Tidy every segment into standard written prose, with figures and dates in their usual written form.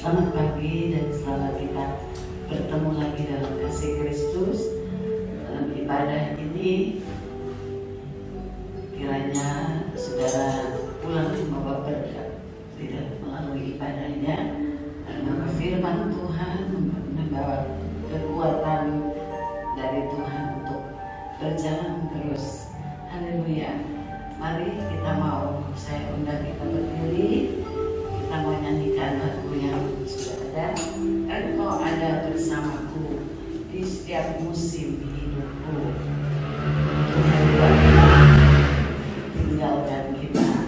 Selamat pagi dan selamat kita bertemu lagi dalam kasih Kristus. Dalam ibadah ini kiranya saudara pulang membawa berkat tidak melalui ibadahnya, karena firman Tuhan membawa kekuatan dari Tuhan untuk berjalan terus. Haleluya. Mari kita saya undang kita berdiri. Kita mau nyanyikan lagu yang sudah ada. Engkau ada bersamaku di setiap musim hidupku. Tuhan tinggalkan kita.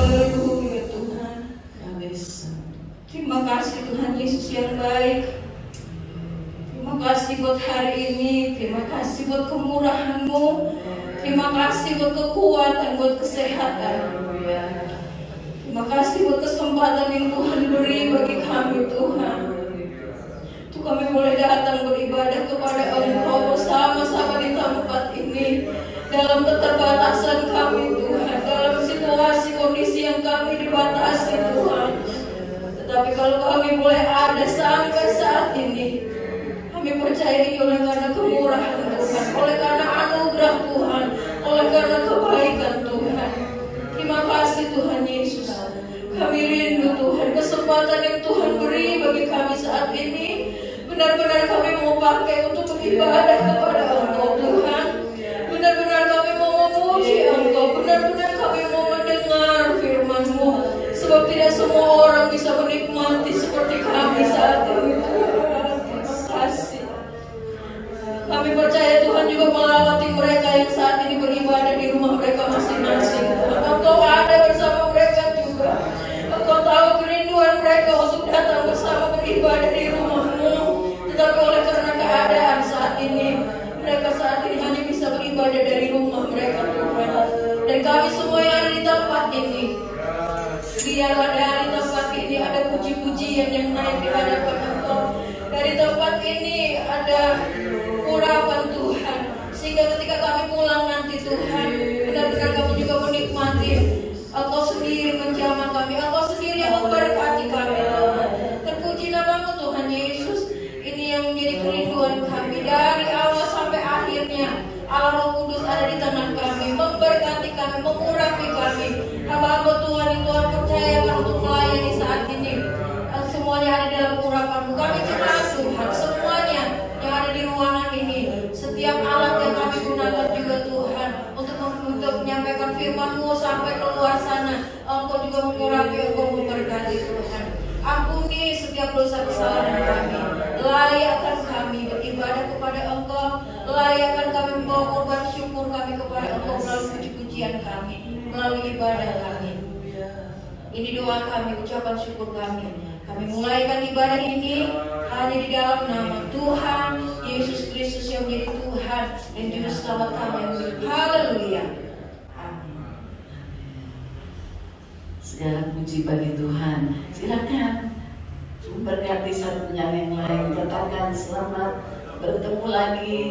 Haleluya Tuhan. Yes. Terima kasih Tuhan Yesus yang baik. Terima kasih buat hari ini. Terima kasih buat kemurahan-Mu. Terima kasih buat kekuatan, buat kesehatan. Terima kasih buat kesempatan yang Tuhan beri bagi kami Tuhan. Untuk kami boleh datang beribadah kepada Engkau bersama-sama di tempat ini. Dalam keterbatasan kami Tuhan, dalam situasi kondisi yang kami dibatasi Tuhan. Tetapi kalau kami boleh ada sampai saat ini, kami percaya ini oleh karena kemurahan Tuhan, oleh karena anugerah Tuhan, oleh karena kebaikan Tuhan. Terima kasih Tuhan Yesus. Kami rindu Tuhan kesempatan yang Tuhan beri bagi kami saat ini. Benar-benar kami mau pakai untuk beribadah kepada Engkau Tuhan. Benar-benar kami mau memuji Engkau. Benar-benar kami mau mendengar firman-Mu. Sebab tidak semua orang bisa menikmati seperti kami saat ini. Kasih. Kami percaya Tuhan juga melawati mereka yang saat ini beribadah di rumah mereka masing-masing. Engkau ada bersama mereka juga. Engkau tahu kerinduan mereka untuk datang bersama beribadah di rumah-Mu. Tetapi oleh karena keadaan saat ini, mereka saat ini hanya bisa beribadah dari rumah mereka Tuhan. Dan kami semua yang ada di tempat ini, biarlah dari tempat ini ada puji-pujian yang naik di hadapan Engkau. Dari tempat ini ada urapan Tuhan, sehingga ketika kami pulang nanti Tuhan, benar-benar kami juga menikmati Engkau sendiri menjamah kami, Engkau sendiri yang memberkati kami Tuhan. Terpuji nama-Mu Tuhan Yesus. Ini yang menjadi kerinduan kami dari awal sampai akhirnya. Allah Roh Kudus ada di tengah kami, memberkati kami, mengurapi kami. Hamba-hamba Tuhan yang Tuhan percayakan untuk melayani saat ini, semuanya ada dalam urapan-Mu. Kami kenal Tuhan, semuanya yang ada di ruangan ini, setiap alat yang kami gunakan juga Tuhan untuk menyampaikan firman-Mu sampai keluar sana. Engkau juga mengurapi, Engkau memberkati Tuhan. Ampuni setiap dosa kesalahan kami. Layakkan kami beribadah kepada Engkau. Layakkan kami membawa korban syukur kami kepada Engkau melalui puji-pujian kami, melalui ibadah kami. Ini doa kami, ucapan syukur kami. Kami mulaikan ibadah ini hanya di dalam nama Tuhan Yesus Kristus yang menjadi Tuhan dan Juru Selamat kami. Haleluya. Amin. Segala puji bagi Tuhan. Silakan memberkati satu yang lain. Katakan selamat bertemu lagi.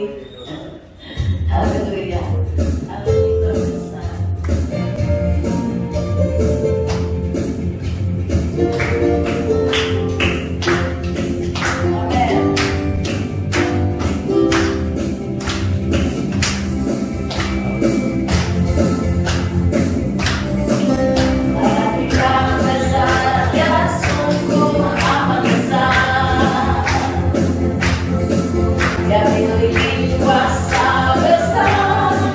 Haleluya. Haleluya. Yang memiliki kuasa besar.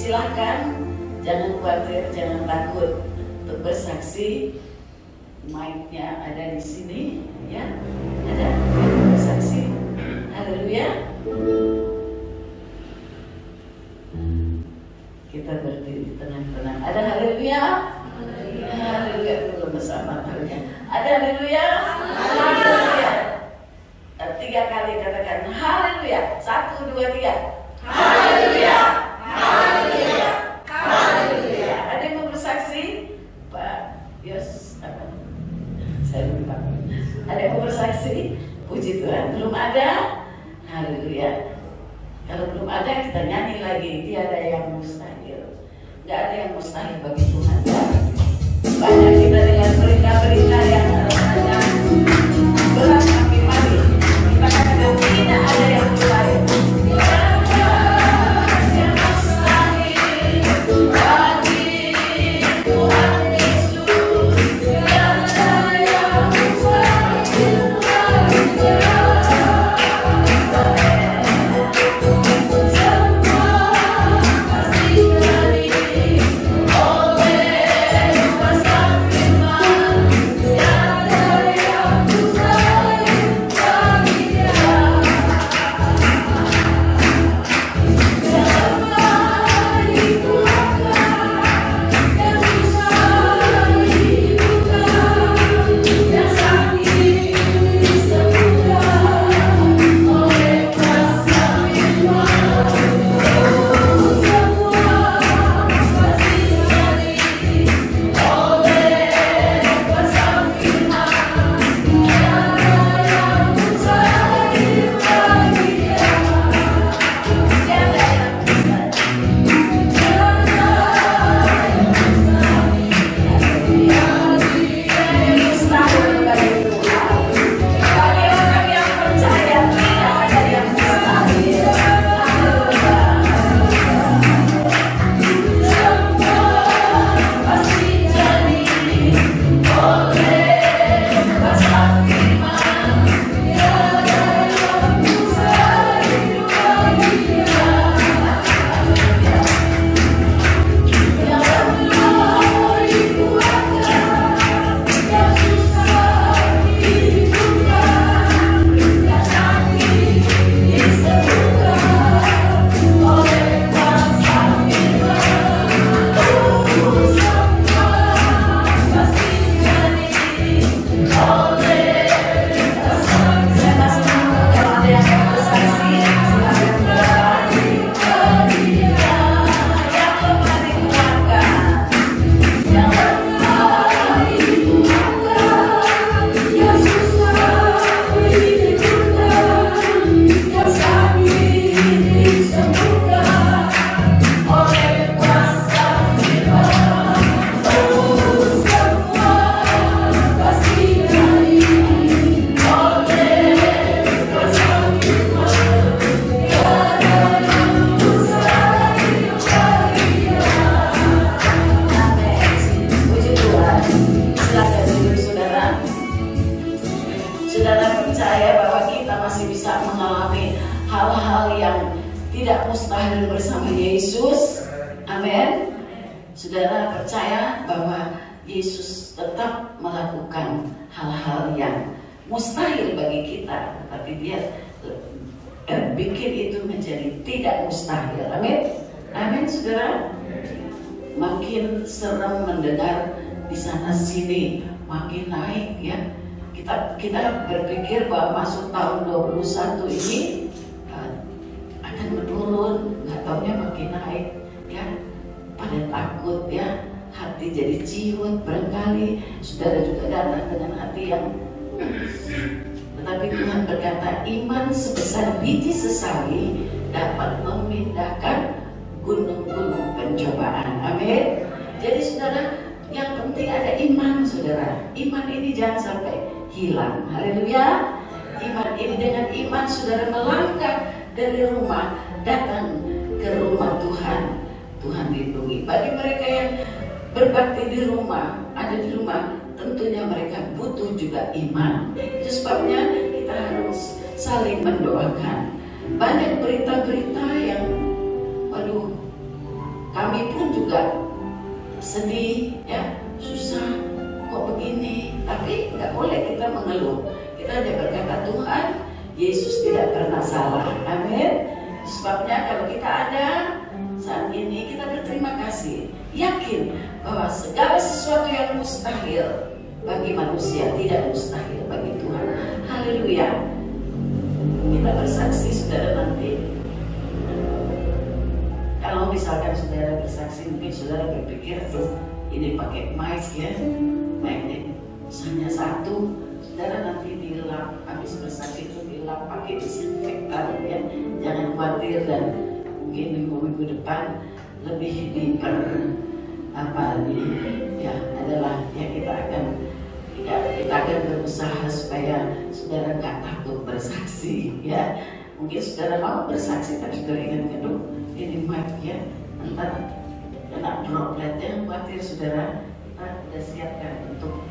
silahkan, jangan khawatir, jangan takut untuk bersaksi. Mic-nya ada di sini, ya, ada bersaksi. Haleluya. Kita berdiri tenang-tenang. Ada haleluya. Haleluya dulu bersama haleluya. Ada haleluya. Haleluya. 3 kali katakan haleluya. 1, 2, 3. Haleluya. Haleluya. Haleluya. Ada yang mau bersaksi? Pak Yos apa? Saya lupa. Ada yang mau bersaksi? Puji Tuhan. Belum ada? Haleluya. Kalau belum ada kita nyanyi lagi. Tiada yang mustahil. Gak ada yang mustahil bagi Tuhan. Banyak kita dengan berita-berita yang rasanya berat, tapi mari kita katakan tidak ada yang mustahil. Tidak mustahil bersama Yesus. Amin. Saudara percaya bahwa Yesus tetap melakukan hal-hal yang mustahil bagi kita, tapi Dia bikin itu menjadi tidak mustahil. Amin. Amin, saudara. Makin serem mendengar di sana sini, makin naik ya. Kita berpikir bahwa masuk tahun 21 ini akan menurun, nggak taunya makin naik ya. Pada takut ya, hati jadi ciut. Barangkali saudara juga datang dengan hati yang tetapi Tuhan berkata, iman sebesar biji sesawi dapat memindahkan gunung-gunung pencobaan. Amin. Jadi saudara, yang penting ada iman, saudara. Iman ini jangan sampai hilang. Haleluya. Iman ini, dengan iman saudara melangkah dari rumah datang ke rumah Tuhan. Tuhan lindungi. Bagi mereka yang berbakti di rumah, ada di rumah, tentunya mereka butuh juga iman. Itu sebabnya kita harus saling mendoakan. Banyak berita-berita yang Kami pun juga sedih, ya, susah, kok begini. Tapi nggak boleh kita mengeluh. Kita hanya berkata, Tuhan, Yesus tidak pernah salah. Amin. Sebabnya kalau kita ada saat ini, kita berterima kasih, yakin bahwa segala sesuatu yang mustahil bagi manusia tidak mustahil bagi Tuhan. Haleluya. Kita bersaksi, saudara, nanti. Kalau misalkan saudara bersaksi, mungkin saudara berpikir, ini pakai mic ya, mic hanya satu. Saudara nanti dilap, habis bersaksi itu dilap pakai disinfektan ya. Jangan khawatir, dan mungkin minggu depan lebih adalah ya kita akan berusaha supaya saudara nggak takut bersaksi ya. Mungkin saudara mau bersaksi tapi saudara ingat ini mic ya, ntar kena dropletnya, khawatir saudara. Kita sudah siapkan untuk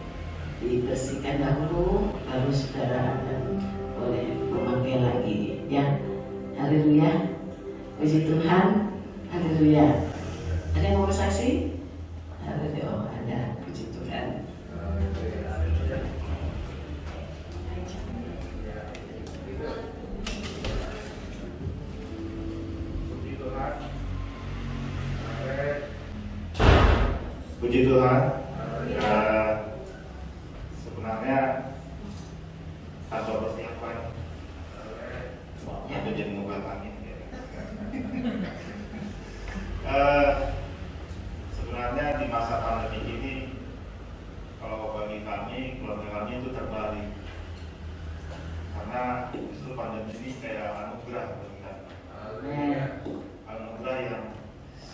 dibersihkan dahulu, lalu saudara akan boleh memakai lagi ya. Haleluya, puji Tuhan, haleluya. Ada yang mau bersaksi? Haleluya, oh ada, puji Tuhan. Puji Tuhan. Sebenarnya tanpa persiapan ada jadi mobil angin. Sebenarnya di masa pandemi ini, kalau bagi kami, keluarga kami itu terbalik, karena justru pandemi ini kayak anugerah bagi kami. Anugerah yang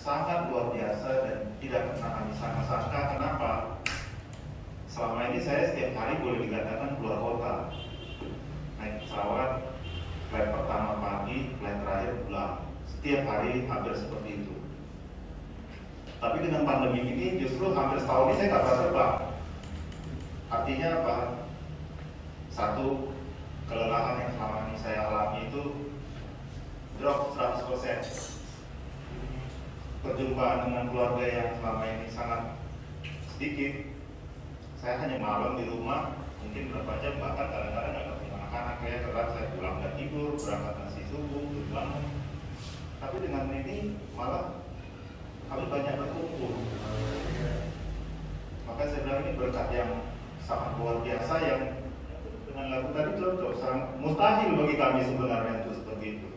sangat luar biasa dan tidak pernah kami sangka-sangka. Kenapa? Selama ini saya setiap hari boleh dikatakan keluar kota, naik pesawat, flight pertama pagi, flight terakhir pulang. Setiap hari hampir seperti itu. Tapi dengan pandemi ini justru hampir setahun ini saya nggak pernah terbang. Artinya apa? Satu, kelelahan yang selama ini saya alami itu drop 100%. Perjumpaan dengan keluarga yang selama ini sangat sedikit. Saya hanya malam di rumah, mungkin berapa jam, bahkan kadang-kadang nggak ketemu anak-anak. Saya telat, saya pulang dan tidur, berangkat nasi subuh, pulang. Tapi dengan ini malah kami banyak berkumpul. Maka saya bilang ini berkat yang sangat luar biasa, yang dengan lagu tadi cocok, sangat mustahil bagi kami sebenarnya itu seperti itu.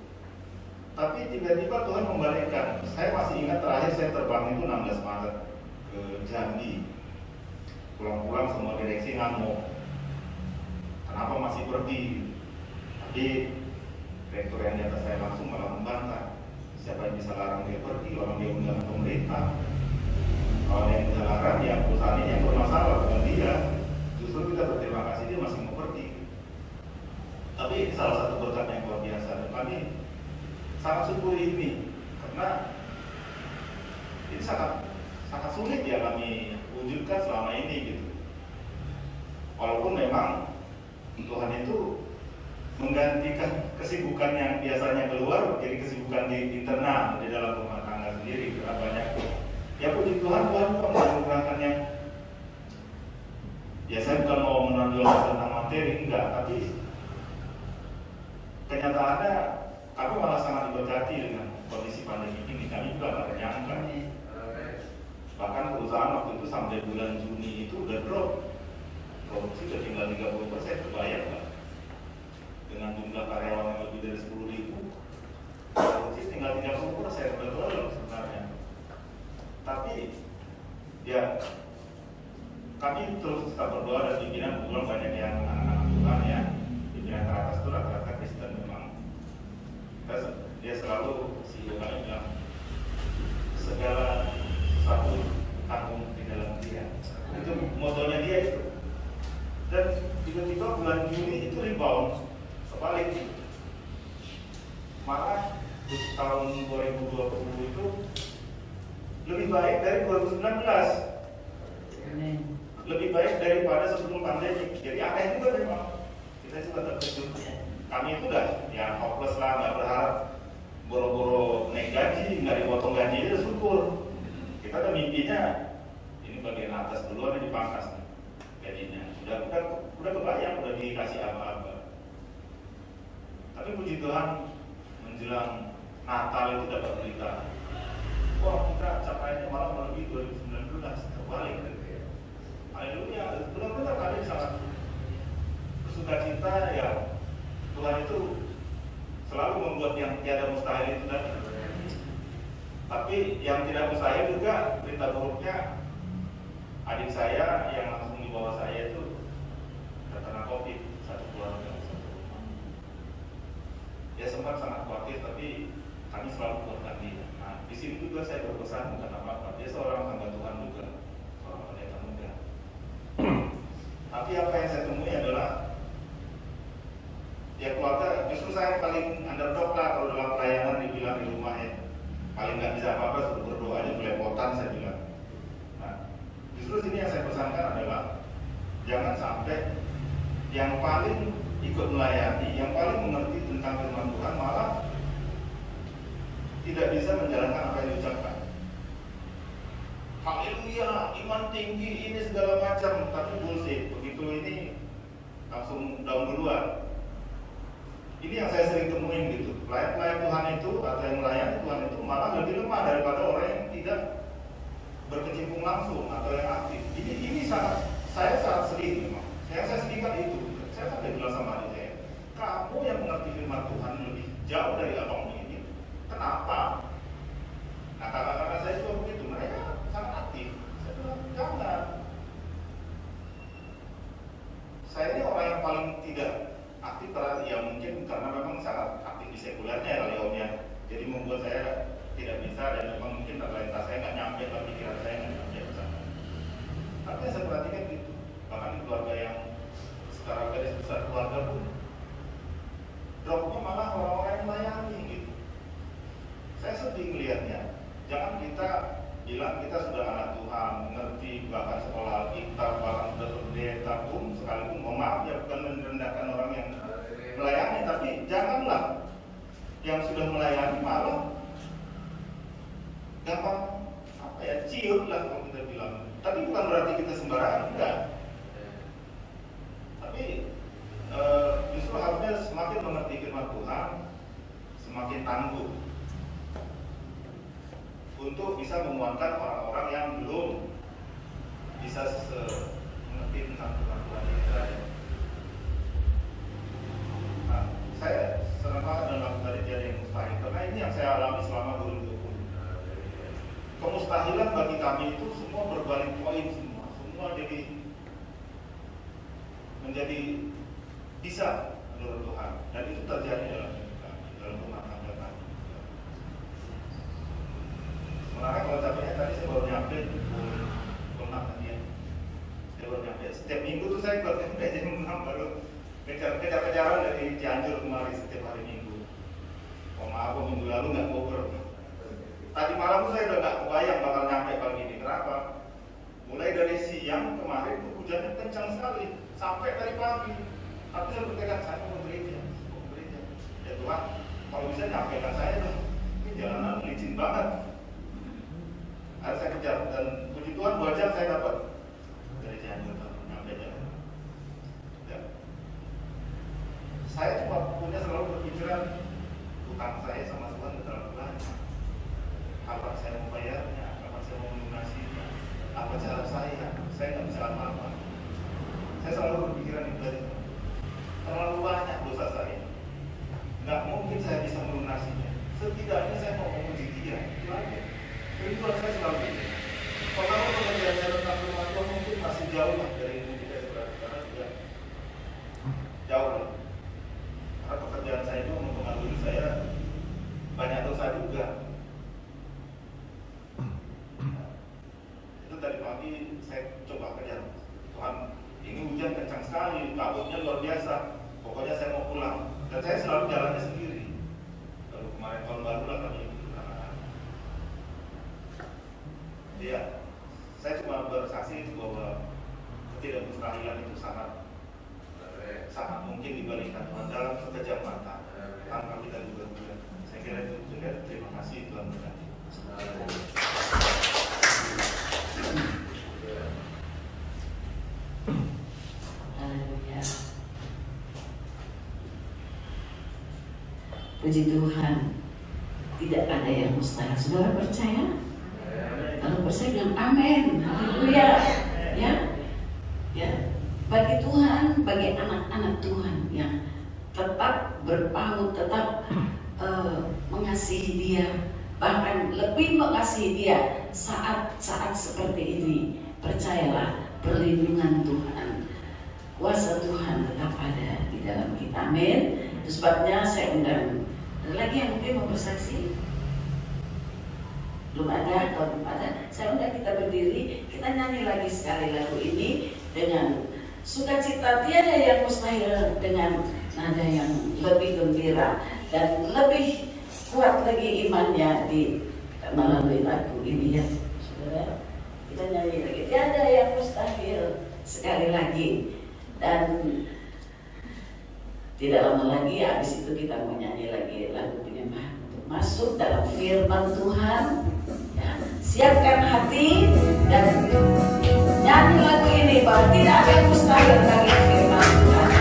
Tapi tiba-tiba Tuhan membalikkan. Saya masih ingat terakhir saya terbang itu 16 Maret ke Jambi. Pulang-pulang semua direksi ngamuk. Kenapa masih pergi? Tapi rektor yang di atas saya langsung malah membantah. Siapa yang bisa larang dia pergi? Orang dia undangan pemerintah. Kalau yang bisa larang, ya perusahaan ini yang bermasalah, bukan dia. Justru kita berterima kasih dia masih mau pergi. Tapi ini salah satu berkat yang luar biasa. Dan kami sangat syukuri ini, karena ini sangat sulit ya kami wujudkan selama ini gitu. Walaupun memang Tuhan itu menggantikan kesibukan yang biasanya keluar jadi kesibukan di internal, di dalam rumah tangga sendiri. Karena banyak, ya puji Tuhan, Tuhan juga menganugerahkan yang, ya saya bukan mau menonjolkan tentang materi, enggak, tapi kenyataannya kami malah sangat diberkati dengan kondisi pandemi ini. Kami juga nggak menyangka. Bahkan perusahaan waktu itu sampai bulan Juni itu udah drop. Produksi udah tinggal 30%, kebayang nggak? Dengan jumlah karyawan yang lebih dari 10.000, produksi tinggal 30%, betul sebenarnya. Tapi ya kami terus tetap berdoa, dan pimpinan kebetulan banyak yang anak-anak Tuhan ya. Pimpinan teratas itu rata-rata Kristen memang. Dia selalu, CEO kami bilang, segala satu tanggung di dalam dia. Itu motonya dia itu. Dan tiba-tiba bulan Juni itu rebound, kebalik. Malah tahun 2020 itu lebih baik dari 2019. Lebih baik daripada sebelum pandemi. Jadi aneh juga memang. Kita juga terkejut. Kami itu udah ya hopeless lah, nggak berharap, boro-boro naik gaji, nggak dipotong gaji, itu syukur. kita ada mimpinya ini bagian atas dulu, ada dipangkas nih gajinya. Udah kebayang, udah dikasih apa-apa. Tapi puji Tuhan menjelang Natal itu dapat berita, wah kita capaiannya malah melebihi 2019, terbalik. Haleluya, benar-benar kami sangat bersuka cita ya. Tuhan itu selalu membuat yang tiada mustahil itu tadi. Tapi yang tidak mustahil juga, berita buruknya adik saya yang langsung di bawah saya itu terkena COVID, satu keluarga, satu rumah. Ya sempat sangat khawatir, tapi kami selalu kuatkan dia. Nah, di sini juga saya berpesan bukan apa-apa. Dia seorang hamba Tuhan juga, seorang pendeta muda. Tapi apa yang saya temui adalah ya keluarga, justru saya paling underdog lah kalau dalam pelayanan dibilang di rumah ya. Paling nggak bisa apa-apa, suruh berdoa aja belepotan saya bilang. Nah, justru sini yang saya pesankan adalah jangan sampai yang paling ikut melayani, yang paling mengerti tentang firman Tuhan malah tidak bisa menjalankan apa yang diucapkan. Haleluya, iman tinggi ini segala macam, tapi bullshit. Begitu ini langsung down duluan. Ini yang saya sering temuin gitu. Pelayan Tuhan itu atau yang melayani Tuhan itu malah lebih lemah daripada orang yang tidak berkecimpung langsung atau yang aktif. Ini saya sangat sedih memang. Saya sedihkan itu. Saya sampai bilang sama adik saya, kamu yang mengerti firman Tuhan lebih jauh dari abang ini. Kenapa? Nah kakak-kakak saya juga begitu. Mereka sangat aktif. Saya bilang jangan. Saya ini orang yang paling tidak aktif ya mungkin karena memang sangat aktif di sekulernya kali om ya. Jadi membuat saya tidak bisa dan memang mungkin talenta saya nggak nyampe, pikiran saya nggak nyampe ke sana. Tapi saya perhatikan gitu. Bahkan di keluarga yang secara garis besar keluarga pun dropnya malah orang-orang yang melayani gitu. Saya sedih melihatnya. Jangan kita bilang kita sudah anak Tuhan, mengerti bahkan sekolah Alkitab, bahkan sudah pendeta pun sekalipun, mohon maaf ya bukan merendahkan orang yang melayani, tapi janganlah yang sudah melayani malah gampang apa ya ciut lah kalau kita bilang. Tapi bukan berarti kita sembarangan, enggak. Tapi justru harusnya semakin mengerti firman Tuhan, semakin tangguh untuk bisa menguatkan orang-orang yang belum bisa mengerti tentang firman Tuhan kita. Nah, saya senang banget dalam tadi jadi yang mustahil karena ini yang saya alami selama 2020. Kemustahilan bagi kami itu semua berbalik poin semua jadi menjadi bisa menurut Tuhan, dan itu terjadi dalam rumah tangga kami. Sebenarnya kalau capeknya tadi saya baru nyampe rumah tadi ya. Saya baru nyampe. Setiap minggu tuh saya baru nyampe jam 6 baru kejar-kejaran dari Cianjur kemari setiap hari Minggu. Oh maaf, minggu lalu nggak cover. Tadi malam tuh saya udah nggak kebayang bakal nyampe pagi ini. Kenapa? Mulai dari siang kemarin tuh hujannya kencang sekali sampai dari pagi. Tapi saya bertekad saya mau gereja. Ya Tuhan, kalau bisa nyampaikan saya dong. Ini jalanan licin banget. Harus saya kejar dan puji Tuhan 2 jam saya dapat dari Cianjur nyampe jalan. Ya. Saya cuma punya selalu berpikiran utang saya sama Tuhan terlalu banyak. Kapan saya mau bayarnya, kapan saya mau melunasinya, apa cara saya nggak bisa apa-apa. Saya selalu berpikiran itu dari terlalu banyak dosa saya. Nggak mungkin saya bisa melunasinya. Setidaknya saya mau memuji dia. Tujuan saya selalu ini. Kalau pekerjaan saya tentang firman Tuhan mungkin masih jauh lah dari ilmu kita karena sudah jauh lah. Karena pekerjaan saya itu mempengaruhi saya banyak dosa juga. Itu tadi pagi saya coba kerja. Tuhan, ini hujan kencang sekali, kabutnya luar biasa. Pokoknya saya mau pulang. Dan saya selalu jalannya sendiri. Lalu kemarin tahun baru lah kami ya, saya cuma bersaksi bahwa ketidakmustahilan itu sangat mungkin dibalikan Tuhan dalam sekejap mata tanpa kita juga. Saya kira itu. Terima kasih Tuhan berkati. Puji Tuhan, tidak ada yang mustahil. Saudara percaya? Kalau percaya bilang amin, haleluya. Ya, bagi Tuhan, bagi anak-anak Tuhan yang tetap berpaut, tetap mengasihi Dia, bahkan lebih mengasihi Dia saat-saat seperti ini. Percayalah, perlindungan Tuhan, kuasa Tuhan tetap ada di dalam kita. Amin. Itu sebabnya saya undang. Ada lagi yang mungkin mau bersaksi? Belum ada? Kalau belum ada, saya undang kita berdiri. Kita nyanyi lagi sekali lagu ini dengan sukacita. Tiada yang mustahil, dengan nada yang lebih gembira dan lebih kuat lagi imannya melalui lagu ini, ya saudara. Kita nyanyi lagi. Tiada yang mustahil, sekali lagi. Dan tidak lama lagi, habis itu kita mau nyanyi lagi lagu penyembahan untuk masuk dalam firman Tuhan. Ya, siapkan hati dan nyanyi lagu ini bahwa tidak ada yang mustahil bagi firman Tuhan.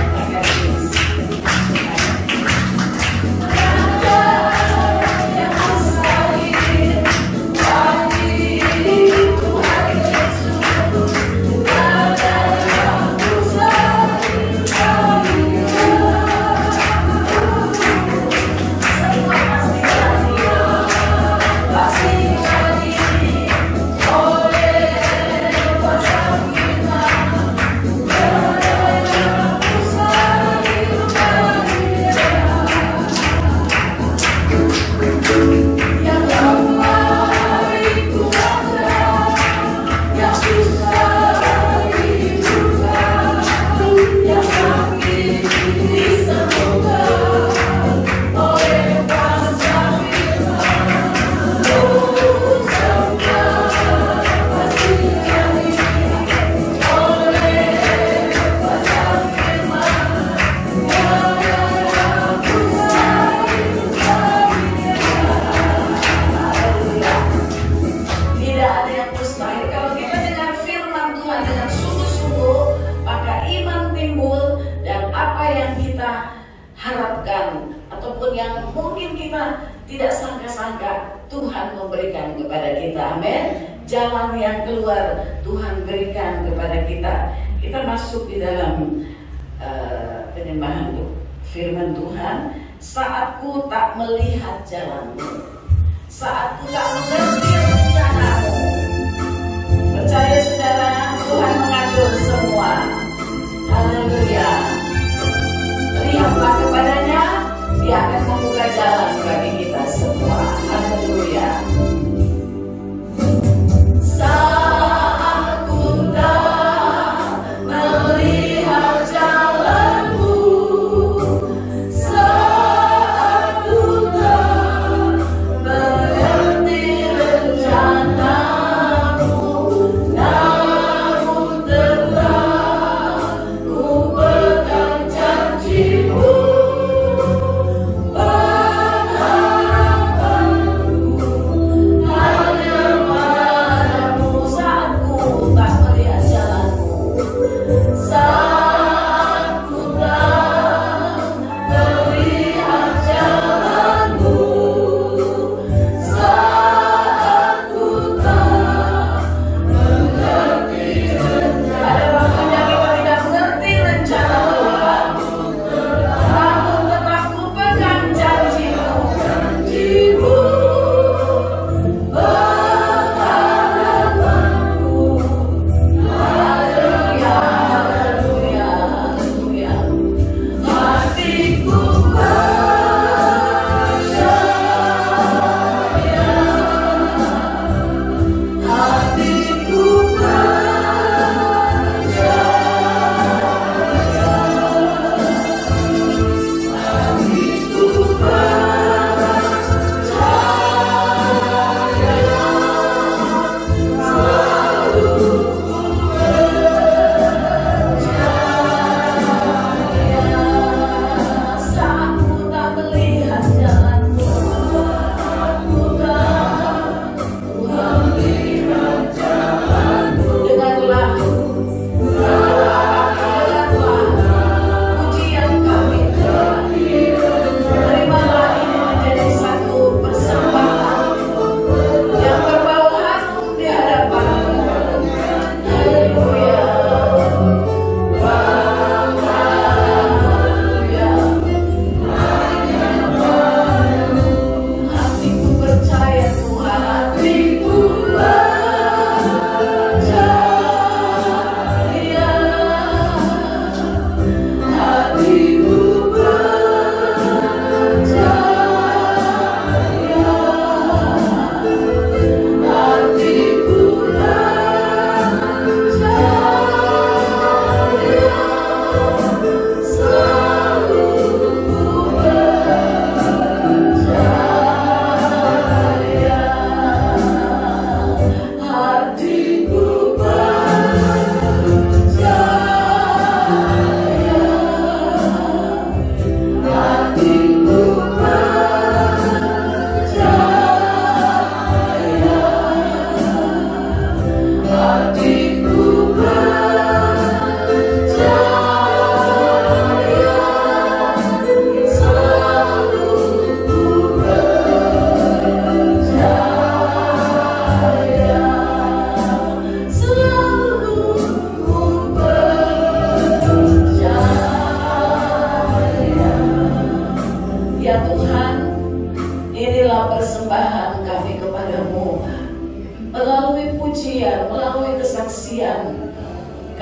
Jalan yang keluar Tuhan berikan kepada kita. Kita masuk di dalam penyembahan firman Tuhan. Saatku tak melihat jalanmu, saatku tak mengerti rencanamu. Percaya saudara, Tuhan mengatur semua. Haleluya. Lihatlah kepadanya, Dia akan membuka jalan bagi kita semua. Haleluya. Saatku tak melihat jalanmu, saatku tak mengerti rencana.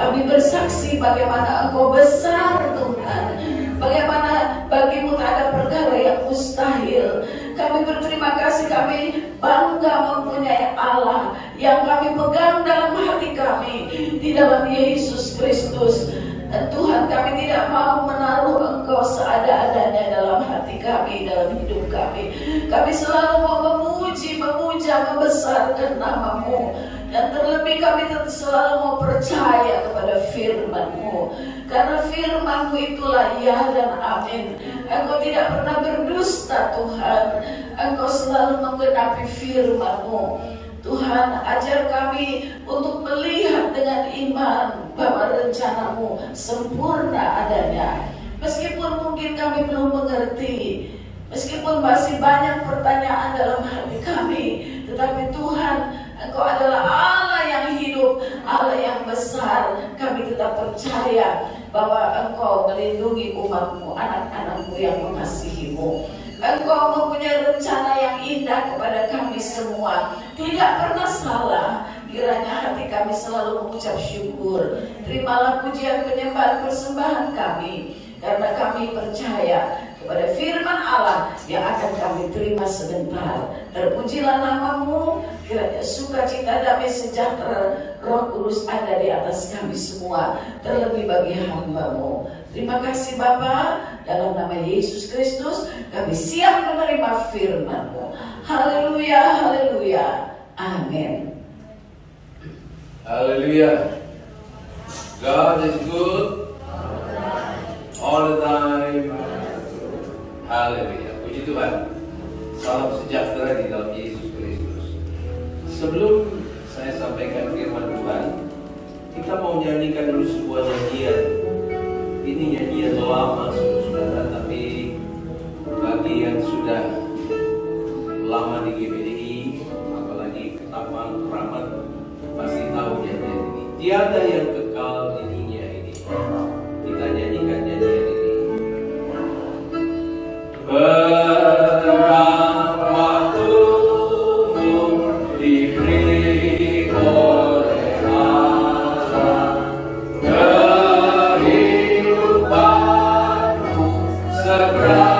Kami bersaksi bagaimana Engkau besar Tuhan, bagaimana bagimu tak ada perkara yang mustahil. Kami berterima kasih, kami bangga mempunyai Allah yang kami pegang dalam hati kami di dalam Yesus Kristus. Dan Tuhan, kami tidak mau menaruh Engkau seada-adanya dalam hati kami, dalam hidup kami. Kami selalu mau memuji, memuja, membesarkan nama-Mu. Dan terlebih kami selalu mau percaya kepada firman-Mu. Karena firman-Mu itulah ya dan amin. Engkau tidak pernah berdusta Tuhan. Engkau selalu menggenapi firman-Mu. Tuhan, ajar kami untuk melihat dengan iman bahwa rencana-Mu sempurna adanya. Meskipun mungkin kami belum mengerti, meskipun masih banyak pertanyaan dalam hati kami, tetapi Tuhan, Engkau adalah Allah yang hidup, Allah yang besar. Kami tetap percaya bahwa Engkau melindungi umat-Mu, anak-anak-Mu yang mengasihi-Mu. Engkau mempunyai rencana yang indah kepada kami semua. Tidak pernah salah. Kiranya hati kami selalu mengucap syukur. Terimalah pujian, penyembahan, persembahan kami, karena kami percaya kepada firman Allah yang akan kami terima sebentar. Terpujilah nama-Mu. Kiranya sukacita, damai, sejahtera, Roh Kudus ada di atas kami semua, terlebih bagi hamba-Mu. Terima kasih Bapa, dalam nama Yesus Kristus kami siap menerima firman-Mu. Haleluya, haleluya, amin. Haleluya. God is good all the time. Haleluya. Puji Tuhan. Salam sejahtera di dalam Yesus Kristus. Sebelum saya sampaikan firman Tuhan, kita mau nyanyikan dulu sebuah nyanyian. Ini nyanyian lama saudara, tapi bagi yang sudah lama di GBDI, apalagi Ketapang, Keramat, pasti tahu nyanyian ini. Tiada yang kekal di dunia ini. Kita nyanyikan nyanyian ini. Berkah waktumu diberi oleh Allah, kehidupanmu segera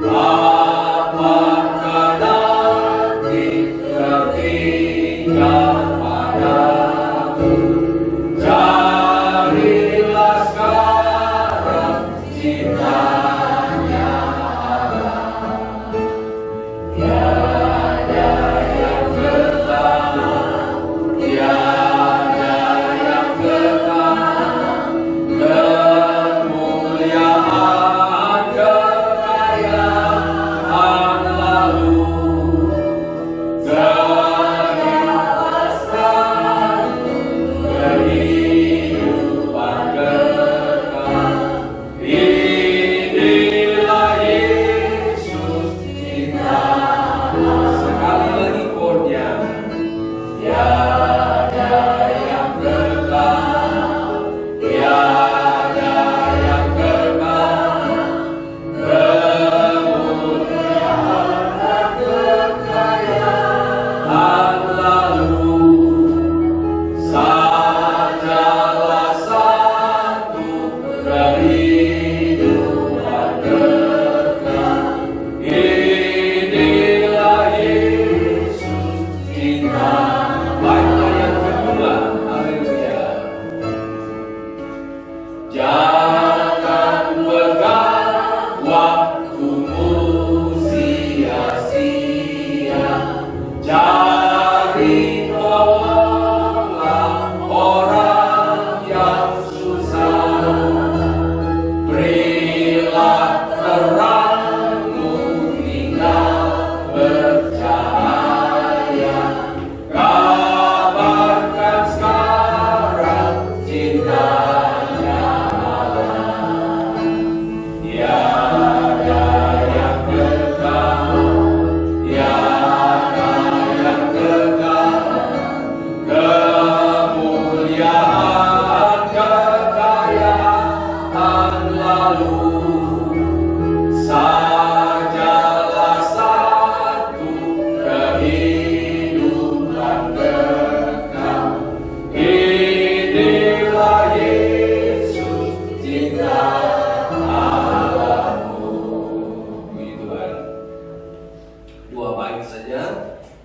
apakah nanti ketika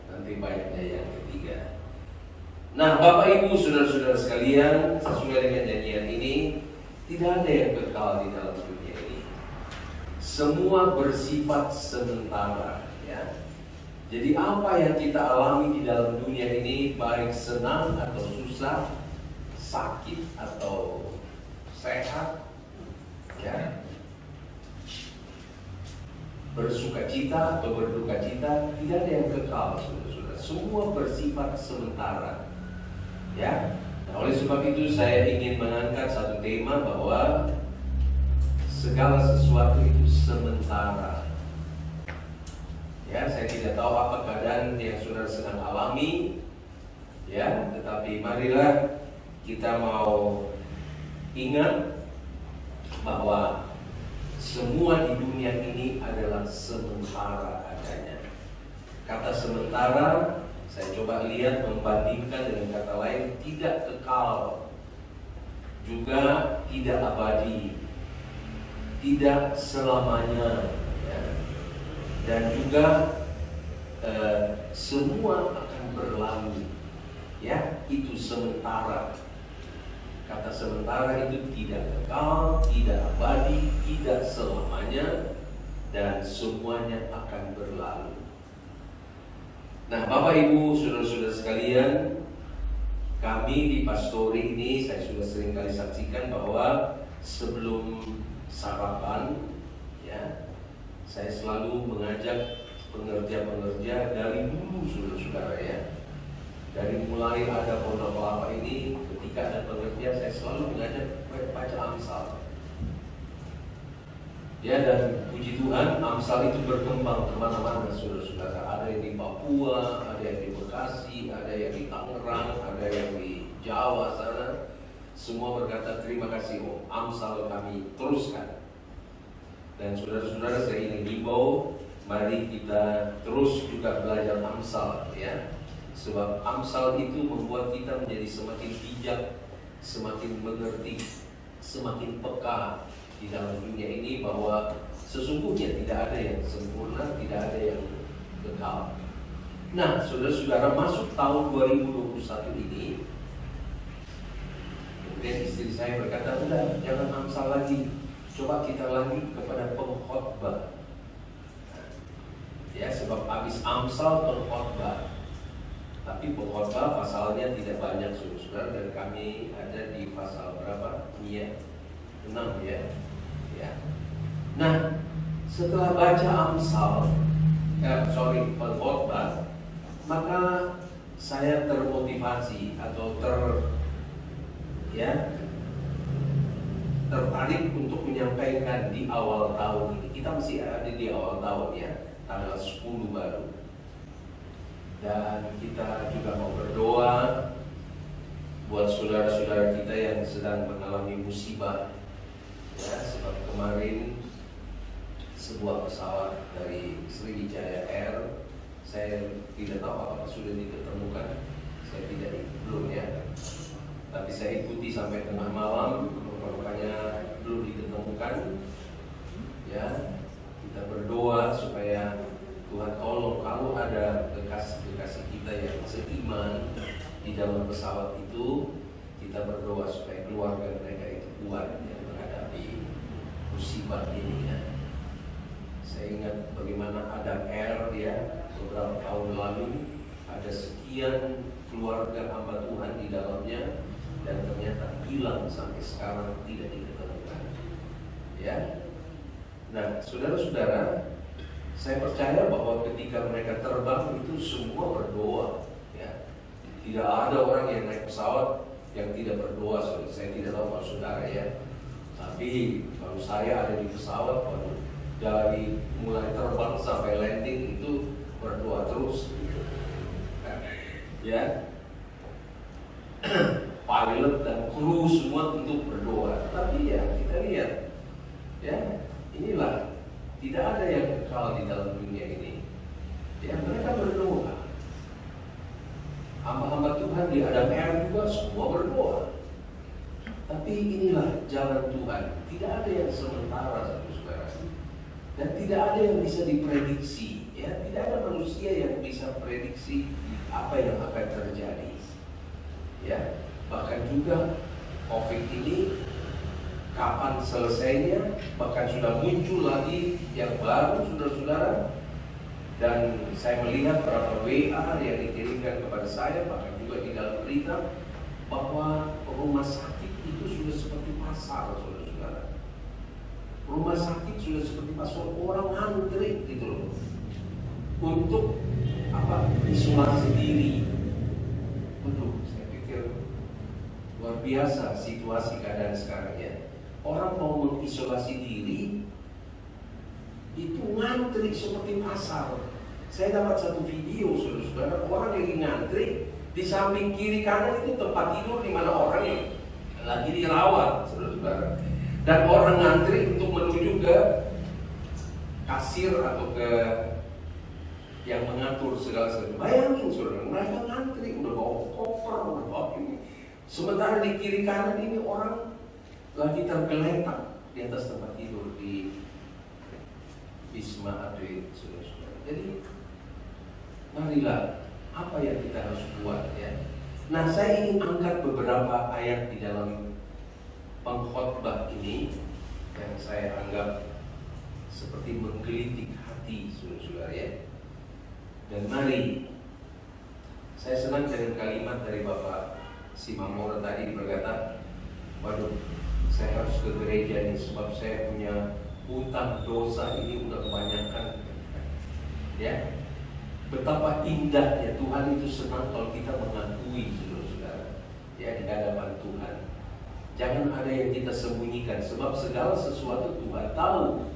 nanti baiknya yang ketiga. Nah, Bapak Ibu, saudara-saudara sekalian, sesuai dengan nyanyian ini, tidak ada yang kekal di dalam dunia ini. Semua bersifat sementara, ya. Jadi apa yang kita alami di dalam dunia ini, baik senang atau susah, sakit atau sehat, ya, bersukacita atau berdukacita, tidak ada yang kekal, saudara-saudara. Semua bersifat sementara, ya. Nah, oleh sebab itu saya ingin mengangkat satu tema bahwa segala sesuatu itu sementara. Ya, saya tidak tahu apa keadaan yang saudara sedang alami, ya, tetapi marilah kita mau ingat bahwa semua di dunia ini adalah sementara adanya. Kata sementara, saya coba lihat membandingkan dengan kata lain, tidak kekal, juga tidak abadi, tidak selamanya, ya. Dan juga semua akan berlalu, ya, itu sementara. Kata sementara itu tidak kekal, tidak abadi, tidak selamanya, dan semuanya akan berlalu. Nah, Bapak Ibu, saudara-saudara sekalian, kami di Pastori ini saya sudah sering kali saksikan bahwa sebelum sarapan, ya, saya selalu mengajak pengerja-pengerja dari dulu, saudara-saudara, ya. Dari mulai ada Pondok Kelapa ini, ketika ada pengerja, saya selalu mengajak baca Amsal. Ya, dan puji Tuhan, Amsal itu berkembang kemana-mana, saudara-saudara. Ada yang di Papua, ada yang di Bekasi, ada yang di Tangerang, ada yang di Jawa sana. Semua berkata terima kasih, Amsal kami teruskan. Dan saudara-saudara, saya ingin himbau, mari kita terus juga belajar Amsal, ya. Sebab Amsal itu membuat kita menjadi semakin bijak, semakin mengerti, semakin peka di dalam dunia ini bahwa sesungguhnya tidak ada yang sempurna, tidak ada yang kekal. Nah, saudara-saudara, masuk tahun 2021 ini, kemudian istri saya berkata, udah jangan Amsal lagi, coba kita lagi kepada pengkhotbah. Ya, sebab habis Amsal pengkhotbah. Tapi pengkhotbah pasalnya tidak banyak, saudara-saudara, dan kami ada di pasal berapa? 6, ya. Ya. Nah, setelah baca Amsal, pengkhotbah, maka saya termotivasi atau tertarik untuk menyampaikan di awal tahun ini. Kita masih ada di awal tahun, ya, tanggal 10 baru. Dan kita juga mau berdoa buat saudara-saudara kita yang sedang mengalami musibah, ya, sebab kemarin sebuah pesawat dari Sriwijaya Air, saya tidak tahu apakah sudah diketemukan, saya belum, ya, tapi saya ikuti sampai tengah malam, rupanya belum diketemukan, ya. Kita berdoa supaya Tuhan tolong, kalau ada kekasih-kekasih kita yang seiman di dalam pesawat itu, kita berdoa supaya keluarga mereka itu kuat, ya, menghadapi musibah ini, ya. Saya ingat bagaimana Adam Air, ya, beberapa tahun lalu ada sekian keluarga hamba Tuhan di dalamnya, dan ternyata hilang sampai sekarang tidak diketemukan, ya. Nah, saudara-saudara, saya percaya bahwa ketika mereka terbang itu semua berdoa, ya. Tidak ada orang yang naik pesawat yang tidak berdoa. Saya tidak tahu kalau saudara, ya. Tapi kalau saya ada di pesawat, dari mulai terbang sampai landing itu berdoa terus, ya. Pilot dan kru semua tentu berdoa. Tapi ya kita lihat, ya, inilah. Tidak ada yang kekal di dalam dunia ini. Ya, mereka berdoa. Hamba-hamba Tuhan di Adam Air juga semua berdoa. Tapi inilah jalan Tuhan. Tidak ada yang sementara, saudara. Dan tidak ada yang bisa diprediksi, Ya, tidak ada manusia yang bisa prediksi apa yang akan terjadi. Ya, bahkan juga COVID ini kapan selesainya, bahkan sudah muncul lagi yang baru, saudara-saudara. Dan saya melihat beberapa WA yang dikirimkan kepada saya, bahkan juga di dalam berita, bahwa rumah sakit itu sudah seperti pasar, saudara-saudara. Rumah sakit sudah seperti pasar, orang antri gitu loh, untuk isolasi diri. Saya pikir luar biasa situasi keadaan sekarang ya. Orang mau mengisolasi diri itu ngantri seperti pasar. Saya dapat satu video, saudara-saudara, orang lagi ngantri, di samping kiri kanan itu tempat tidur di mana orang yang lagi dirawat, saudara-saudara. Dan orang ngantri untuk menuju ke kasir atau ke yang mengatur segala sesuatu. Bayangin saudara, mereka ngantri, udah bawa koper, udah bawa ini. Sementara di kiri kanan ini orang lagi tergeletak di atas tempat tidur di Wisma Atlet, saudara-saudara. Jadi marilah, apa yang kita harus buat ya. Nah, saya ingin angkat beberapa ayat di dalam pengkhotbah ini yang saya anggap seperti menggelitik hati saudara-saudara ya. Dan mari, saya senang dengan kalimat dari Bapak Simamora tadi berkata, waduh, saya harus ke gereja nih sebab saya punya hutang dosa ini udah kebanyakan. Ya, betapa indahnya Tuhan itu senang kalau kita mengakui saudara-saudara ya di hadapan Tuhan. Jangan ada yang kita sembunyikan, sebab segala sesuatu Tuhan tahu.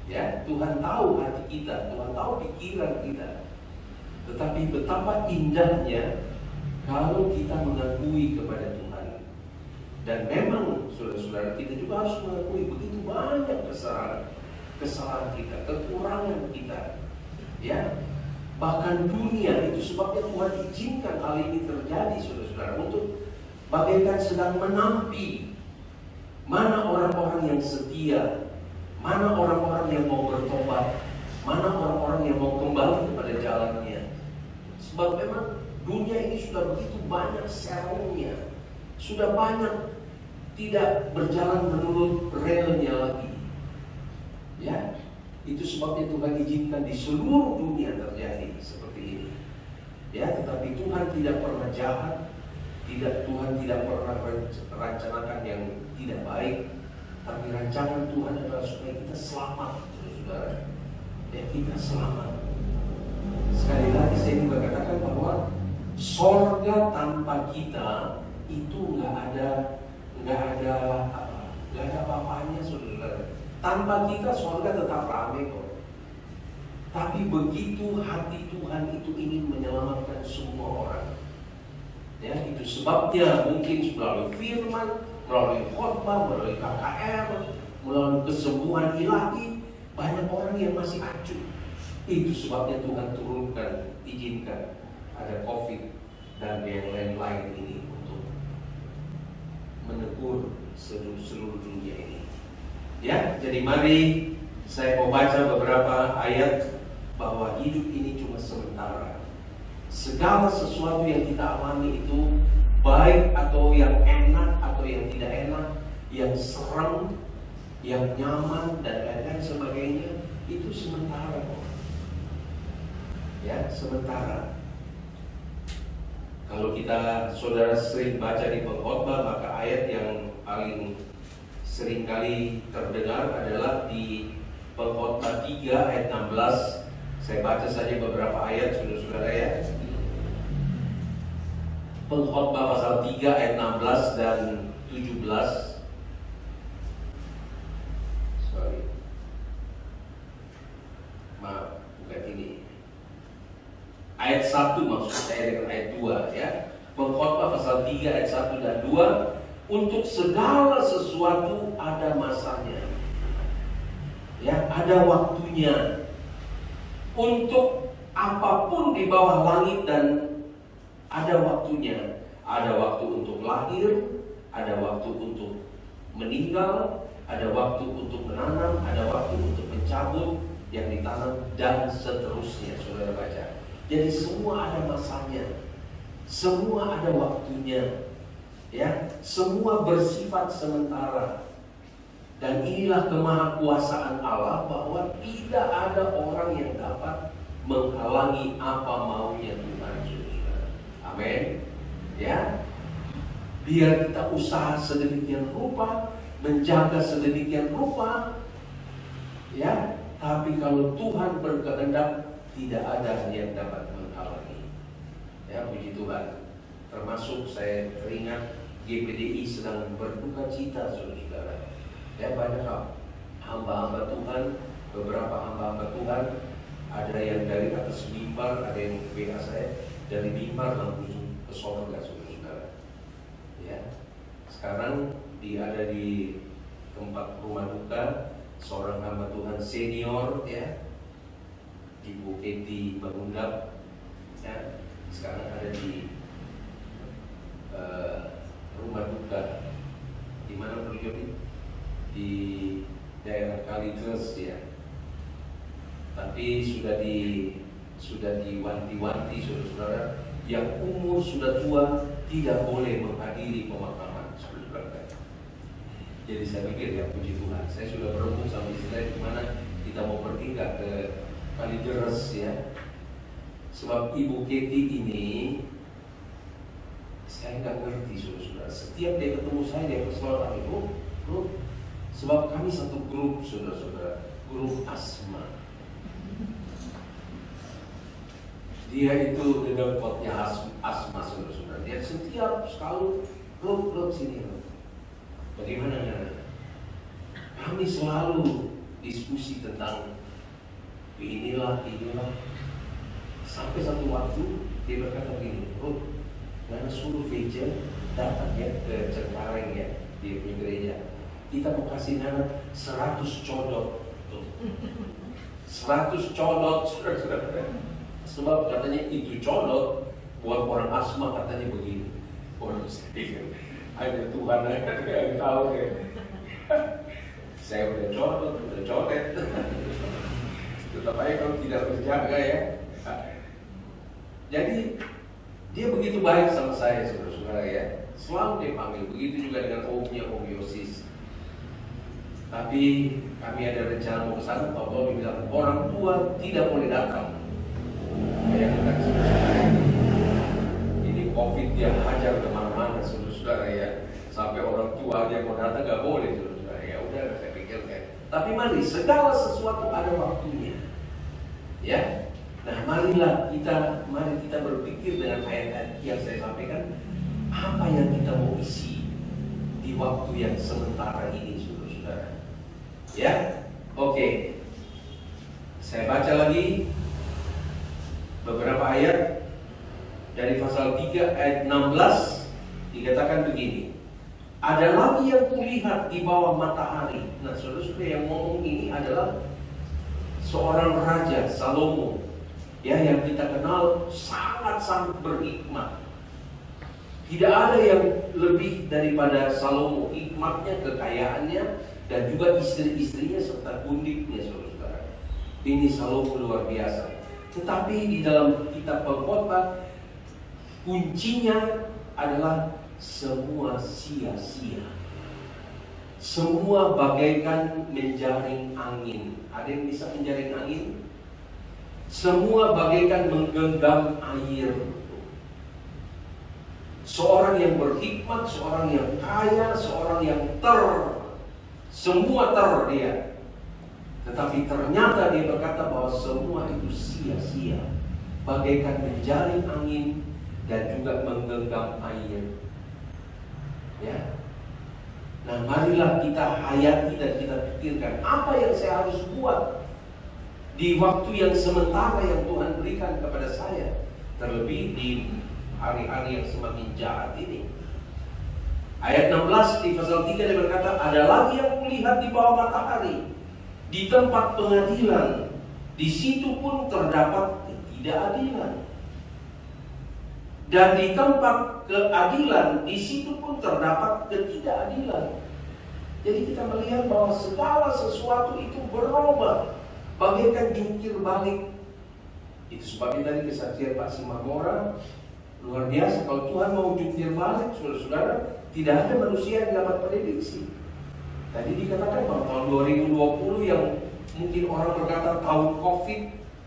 Ya, Tuhan tahu hati kita, Tuhan tahu pikiran kita. Tetapi betapa indahnya kalau kita mengakui kepada Tuhan. Dan memang saudara-saudara, kita juga harus mengakui begitu banyak kesalahan kita, kekurangan kita. Ya, bahkan dunia itu sebabnya Tuhan izinkan hal ini terjadi, saudara-saudara, untuk bagaikan sedang menampi mana orang-orang yang setia, mana orang-orang yang mau bertobat, mana orang-orang yang mau kembali kepada jalannya. Sebab memang dunia ini sudah begitu banyak serongnya, sudah banyak tidak berjalan menurut relnya lagi. Ya, itu sebabnya Tuhan izinkan di seluruh dunia terjadi seperti ini. Ya, tetapi Tuhan tidak pernah jahat, Tuhan tidak pernah rencanakan yang tidak baik, tapi rancangan Tuhan adalah supaya kita selamat, saudara. Ya, kita selamat. Sekali lagi saya ingin berkatakan bahwa sorga tanpa kita itu nggak ada apa-apanya, saudara. Tanpa kita sorga tetap ramai kok. Tapi begitu hati Tuhan itu ingin menyelamatkan semua orang. Ya, itu sebabnya mungkin melalui firman, melalui khotbah, melalui KKR, melalui kesembuhan ilahi, banyak orang yang masih acuh. Itu sebabnya Tuhan turunkan, izinkan ada COVID dan yang lain-lain ini untuk menegur seluruh dunia ini. Ya, jadi mari saya mau baca beberapa ayat bahwa hidup ini cuma sementara. Segala sesuatu yang kita alami itu, baik atau yang enak atau yang tidak enak, yang serem, yang nyaman dan lain-lain sebagainya, itu sementara kok. Ya, sementara. Kalau kita saudara sering baca di pengkhotbah, maka ayat yang paling sering kali terdengar adalah di pengkhotbah 3 ayat 16. Saya baca saja beberapa ayat saudara-saudara ya. Pengkhotbah pasal 3 ayat 16 dan 17. Maaf, bukan ini. Ayat 1 maksud saya dengan ayat 2 ya. Pengkhotbah pasal 3 ayat 1 dan 2. Untuk segala sesuatu ada masanya. Ya, ada waktunya. Untuk apapun di bawah langit dan ada waktunya. Ada waktu untuk lahir, ada waktu untuk meninggal, ada waktu untuk menanam, ada waktu untuk mencabut, yang ditanam, dan seterusnya. Saudara baca. Jadi semua ada masanya, semua ada waktunya, ya. Semua bersifat sementara. Dan inilah kemahakuasaan Allah, bahwa tidak ada orang yang dapat menghalangi apa maunya Tuhan. Amin. Ya. Biar kita usaha sedemikian rupa, menjaga sedemikian rupa, ya. Tapi kalau Tuhan berkehendak, tidak ada yang dapat menghalangi. Ya, puji Tuhan. Termasuk saya teringat GPDI sedang berduka cita, saudara-saudara. Ya, banyak hamba-hamba Tuhan, beberapa hamba-hamba Tuhan, ada yang dari atas mimbar, ada yang WA saya dari mimbar langsung ke surga, saudara-saudara. Ya, sekarang dia ada di tempat rumah duka, seorang hamba Tuhan senior, ya, Ibu Keti Bagundap, ya, sekarang ada di rumah duka di mana pergi? Di daerah Kalitres, ya. Tapi sudah diwanti-wanti, saudara-saudara, yang umur sudah tua tidak boleh menghadiri pemakaman, saudara. Jadi saya pikir, ya, puji Tuhan, saya sudah berhubung sama istri saya di mana kita mau pergi ke Kalideres, ya. Sebab Ibu Keti ini saya nggak ngerti, saudara-saudara. Setiap dia ketemu saya, dia bersoal kami, bro, sebab kami satu grup, saudara-saudara, grup asma. Dia itu dengan potnya asma, saudara-saudara. Dia setiap sekali grup sini. Bagaimana? Kami selalu diskusi tentang inilah. Sampai satu waktu dia berkata begini, karena suruh Veja datang, ya, ke Cengkareng, ya, di punya gereja. Kita mau kasih nama 100 codot. 100 codot, saudara-saudara. Sebab katanya itu codot buat orang asma, katanya begini. Orang sedih, hanya Tuhan yang tahu, ya. Saya udah codot, udah codet. Tetap aja kalau tidak berjaga, ya. Jadi dia begitu baik sama saya, saudara-saudara, ya. Selalu dia panggil. Begitu juga dengan Om Yosis. Tapi kami ada rencana mau ke sana. Pak Bobi bilang orang tua tidak boleh datang. Bayangkan, ini COVID dia hajar kemana-mana, saudara-saudara, ya. Sampai orang tua aja mau datang nggak boleh, saudara-saudara. Ya udah, saya pikir, kan. Tapi mari, segala sesuatu ada waktunya, ya. Nah, mari kita berpikir dengan ayat-ayat yang saya sampaikan, apa yang kita mau isi di waktu yang sementara ini, saudara-saudara. Ya, oke. Saya baca lagi beberapa ayat dari pasal 3 ayat 16. Dikatakan begini, ada lagi yang kulihat di bawah matahari. Nah, saudara-saudara, yang ngomong ini adalah seorang raja, Salomo, ya, yang kita kenal sangat-sangat berhikmat. Tidak ada yang lebih daripada Salomo, hikmatnya, kekayaannya, dan juga istri-istrinya serta kundiknya, saudara-saudara. Ini Salomo luar biasa. Tetapi di dalam kitab pengkhotbah, kuncinya adalah semua sia-sia. Semua bagaikan menjaring angin. Ada yang bisa menjaring angin? Semua bagaikan menggenggam air. Seorang yang berhikmat, seorang yang kaya, seorang yang semua dia. Tetapi ternyata dia berkata bahwa semua itu sia-sia, bagaikan menjaring angin dan juga menggenggam air. Ya. Nah, marilah kita hayati dan kita pikirkan apa yang saya harus buat di waktu yang sementara yang Tuhan berikan kepada saya, terlebih di hari-hari yang semakin jahat ini. Ayat 16 di pasal 3 dia berkata, ada lagi yang kulihat di bawah matahari, di tempat pengadilan, di situ pun terdapat ketidakadilan. Dan di tempat keadilan, di situ pun terdapat ketidakadilan. Jadi kita melihat bahwa segala sesuatu itu berubah. bagaikan jungkir balik. Itu sebabnya tadi kesaksian Pak Simamora luar biasa. Kalau Tuhan mau jungkir balik, saudara-saudara, tidak ada manusia yang dapat prediksi. Tadi dikatakan bahwa tahun 2020 yang mungkin orang berkata tahun COVID,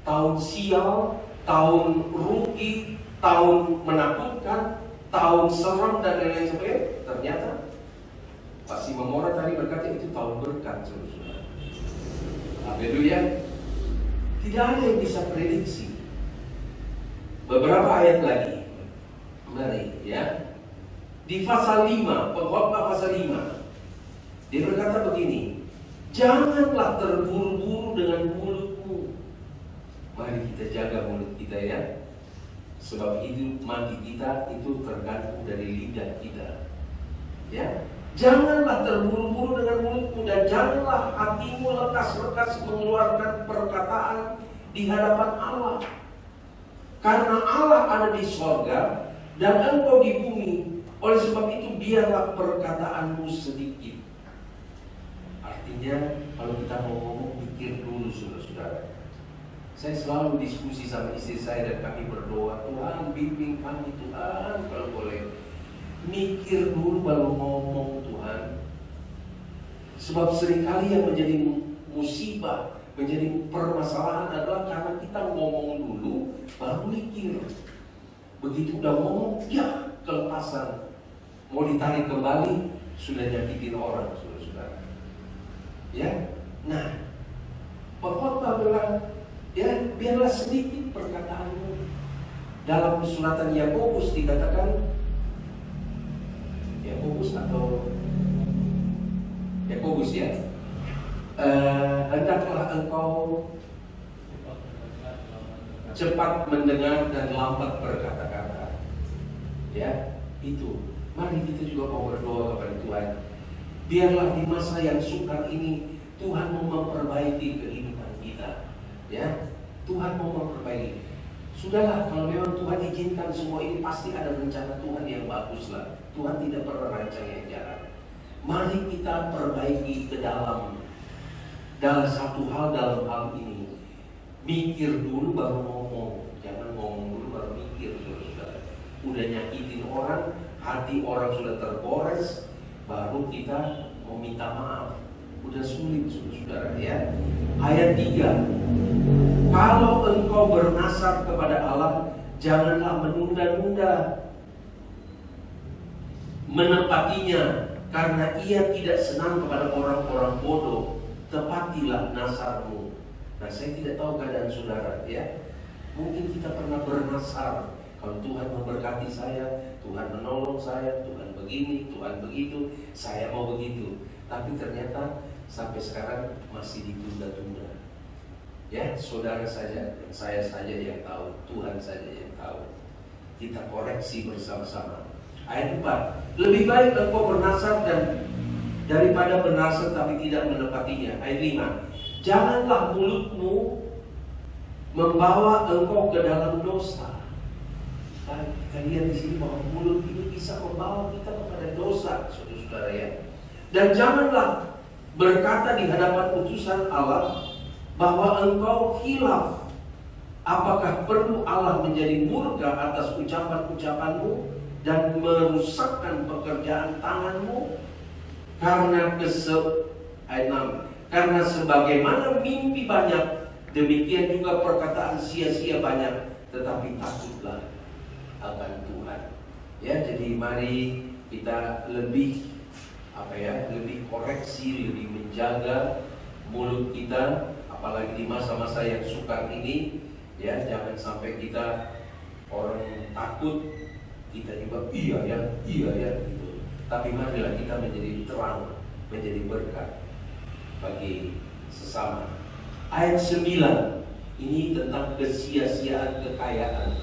tahun sial, tahun rugi, tahun menakutkan, tahun serem dan lain-lain sebagainya. Ternyata Pak Simamora tadi berkata itu tahun berkat, saudara-saudara. Haleluya. Tidak ada yang bisa prediksi. Beberapa ayat lagi. Mari ya. Di pasal 5, Pengkhotbah pasal 5. Dia berkata begini, janganlah terburu-buru dengan mulutmu. Mari kita jaga mulut kita ya. Sebab hidup mati kita itu tergantung dari lidah kita. Ya. Janganlah terburu-buru dengan mulutmu, dan janganlah hatimu lekas-lekas mengeluarkan perkataan di hadapan Allah. Karena Allah ada di sorga dan engkau di bumi. Oleh sebab itu biarlah perkataanmu sedikit. Artinya kalau kita mau ngomong, pikir dulu, saudara-saudara. Saya selalu diskusi sama istri saya dan kami berdoa, Tuhan bimbing kami Tuhan, kalau boleh mikir dulu baru ngomong Tuhan. Sebab seringkali yang menjadi musibah, menjadi permasalahan adalah karena kita ngomong dulu baru mikir. Begitu udah ngomong, ya kelepasan, mau ditarik kembali sudah nyakitin orang, saudara-saudara. Ya, nah, pengkhotbah bilang, ya biarlah sedikit perkataanmu. Dalam suratan Yakobus dikatakan, Yakobus atau Yakobus ya, hendaklah engkau cepat mendengar dan lambat berkata-kata. Ya, itu. Mari kita juga mau berdoa kepada Tuhan. Biarlah di masa yang sukar ini Tuhan mau memperbaiki kehidupan kita. Ya, Tuhan mau memperbaiki. Sudahlah, kalau memang Tuhan izinkan semua ini, pasti ada rencana Tuhan yang bagus lah. Tuhan tidak pernah rancang yang jahat. Mari kita perbaiki ke dalam satu hal dalam hal ini. Mikir dulu baru ngomong. Jangan ngomong dulu baru mikir, saudara-saudara. Udah nyakitin orang, hati orang sudah tergores, baru kita mau minta maaf. Udah sulit, saudara-saudara ya. Ayat 3. Kalau engkau bernasar kepada Allah, janganlah menunda-nunda menepatinya, karena ia tidak senang kepada orang-orang bodoh. Tepatilah nasarmu. Nah, saya tidak tahu keadaan saudara ya. Mungkin kita pernah bernasar, kalau Tuhan memberkati saya, Tuhan menolong saya, Tuhan begini, Tuhan begitu, saya mau begitu. Tapi ternyata sampai sekarang masih ditunda-tunda. Ya, saudara saja, saya saja yang tahu, Tuhan saja yang tahu. Kita koreksi bersama-sama. Ayat 4. Lebih baik engkau bernasar daripada bernasar tapi tidak menepatinya. Ayat 5. Janganlah mulutmu membawa engkau ke dalam dosa. Kita lihat di sini bahwa mulut ini bisa membawa kita kepada dosa, saudara-saudara ya. Dan janganlah berkata di hadapan utusan Allah bahwa engkau khilaf. Apakah perlu Allah menjadi murka atas ucapan-ucapanmu dan merusakkan pekerjaan tanganmu? Karena ayat 6. Karena sebagaimana mimpi banyak, demikian juga perkataan sia-sia banyak. Tetapi takutlah akan Tuhan. Ya, jadi mari kita lebih lebih koreksi, lebih menjaga mulut kita, apalagi di masa-masa yang sukar ini. Ya, jangan sampai kita orang takut, kita juga iya ya gitu. Tapi marilah kita menjadi terang, menjadi berkat bagi sesama. Ayat 9 ini tentang kesia-siaan kekayaan.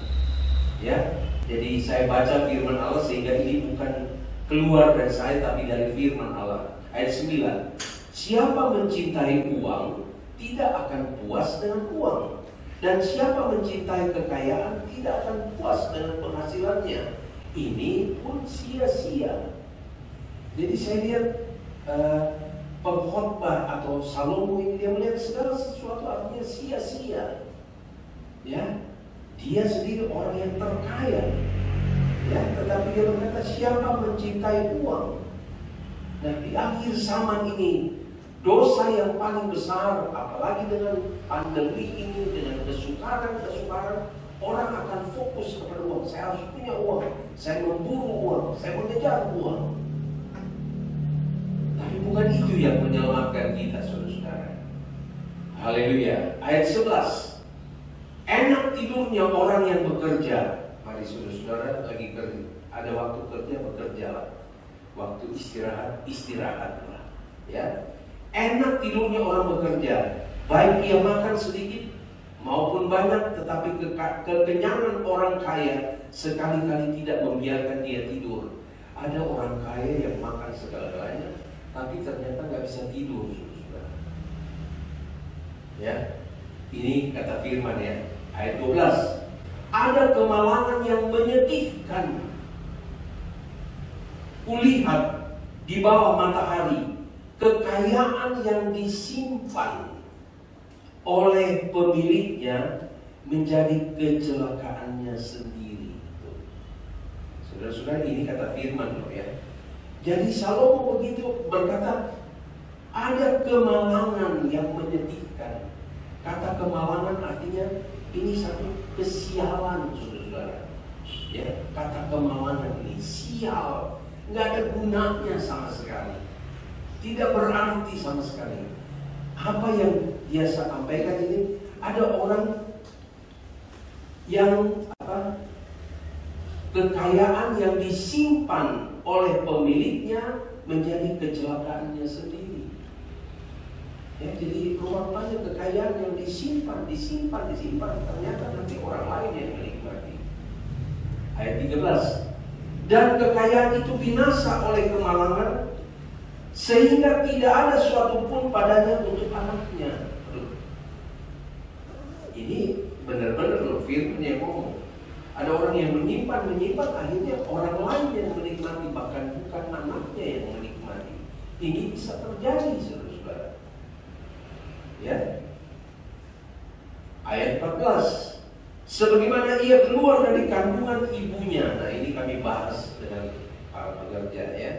Ya, jadi saya baca firman Allah sehingga ini bukan keluar dari saya tapi dari firman Allah. Ayat 9. Siapa mencintai uang tidak akan puas dengan uang, dan siapa mencintai kekayaan tidak akan puas dengan penghasilannya. Ini pun sia-sia. Jadi saya lihat pengkhotbah atau Salomo ini dia melihat segala sesuatu artinya sia-sia. Ya, dia sendiri orang yang terkaya. Ya, tetapi dia berkata siapa mencintai uang. Nah, di akhir zaman ini dosa yang paling besar, apalagi dengan pandemi ini, dengan kesukaran, orang akan fokus kepada uang. Saya harus punya uang, saya memburu uang, saya mengejar uang. Tapi bukan itu yang menyelamatkan kita, saudara-saudara. Haleluya. Ayat 11. Enak tidurnya orang yang bekerja. Mari saudara-saudara, lagi kerja, ada waktu kerja, bekerjalah. Waktu istirahat, istirahatlah. Ya. Enak tidurnya orang bekerja, baik dia makan sedikit maupun banyak, tetapi kekenyangan orang kaya sekali-kali tidak membiarkan dia tidur. Ada orang kaya yang makan segala-galanya, tapi ternyata nggak bisa tidur, saudara. Ya, ini kata firman ya, ayat 12. Ada kemalangan yang menyedihkan. Kulihat di bawah matahari kekayaan yang disimpan oleh pemiliknya menjadi kecelakaannya sendiri. Saudara-saudara, ini kata firman loh ya. Jadi Salomo begitu berkata, ada kemalangan yang menyedihkan. Kata kemalangan artinya ini satu kesialan, saudara-saudara. Ya, kata kemalangan ini sial, nggak ada gunanya sama sekali. Tidak berarti sama sekali. Apa yang dia sampaikan ini, ada orang yang kekayaan yang disimpan oleh pemiliknya menjadi kecelakaannya sendiri. Ya, jadi rupanya kekayaan yang disimpan, ternyata nanti orang lain yang menikmati. Ayat 13. Dan kekayaan itu binasa oleh kemalangan, sehingga tidak ada suatu pun padanya untuk anaknya. Ini benar-benar loh firman yang ngomong. Ada orang yang menyimpan, akhirnya orang lain yang menikmati, bahkan bukan anaknya yang menikmati. Ini bisa terjadi, saudara-saudara. Ya. Ayat 14. Sebagaimana ia keluar dari kandungan ibunya. Nah, ini kami bahas dengan para pekerja ya.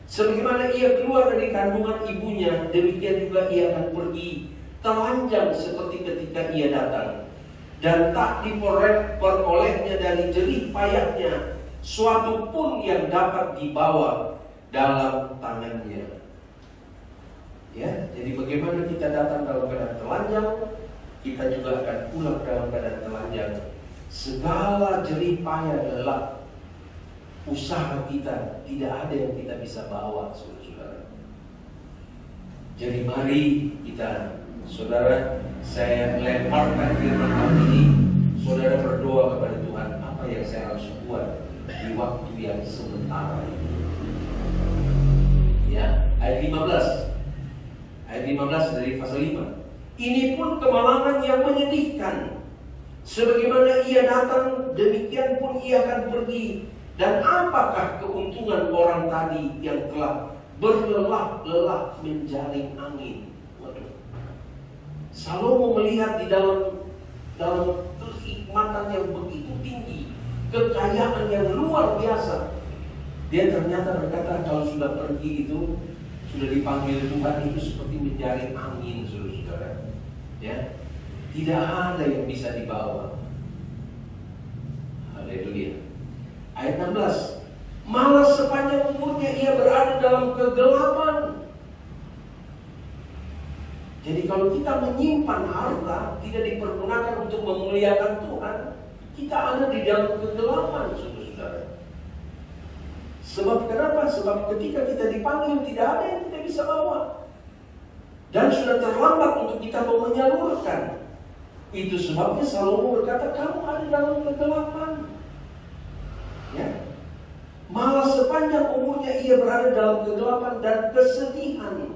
Sebagaimana ia keluar dari kandungan ibunya, demikian juga ia akan pergi telanjang seperti ketika ia datang. Dan tak diperolehnya dari jerih payahnya suatu pun yang dapat dibawa dalam tangannya. Ya, jadi bagaimana kita datang dalam keadaan telanjang, kita juga akan pulang dalam keadaan telanjang. Segala jerih payah lelah usaha kita, tidak ada yang kita bisa bawa, saudara-saudara. Jadi mari kita, saudara, saya lemparkan firman kali ini. Saudara berdoa kepada Tuhan, apa yang saya harus buat di waktu yang sementara ini. Ya, ayat 15. Ayat 15 dari pasal 5. Ini pun kemalangan yang menyedihkan. Sebagaimana ia datang, demikian pun ia akan pergi. Dan apakah keuntungan orang tadi yang telah berlelah-lelah menjaring angin? Waduh. Salomo melihat di dalam kenikmatan yang begitu tinggi, kekayaan yang luar biasa. Dia ternyata berkata kalau sudah pergi itu, sudah dipanggil Tuhan itu seperti menjaring angin, saudara-saudara. Ya, tidak ada yang bisa dibawa. Haleluya. Ayat 16. Malah sepanjang umurnya ia berada dalam kegelapan. Jadi kalau kita menyimpan harta tidak dipergunakan untuk memuliakan Tuhan, kita ada di dalam kegelapan, saudara-saudara. Sebab kenapa? Sebab ketika kita dipanggil tidak ada yang kita bisa bawa. Dan sudah terlambat untuk kita mau menyalurkan. Itu sebabnya Salomo berkata, kamu ada dalam kegelapan. Ya. Malah sepanjang umurnya ia berada dalam kegelapan dan kesedihan,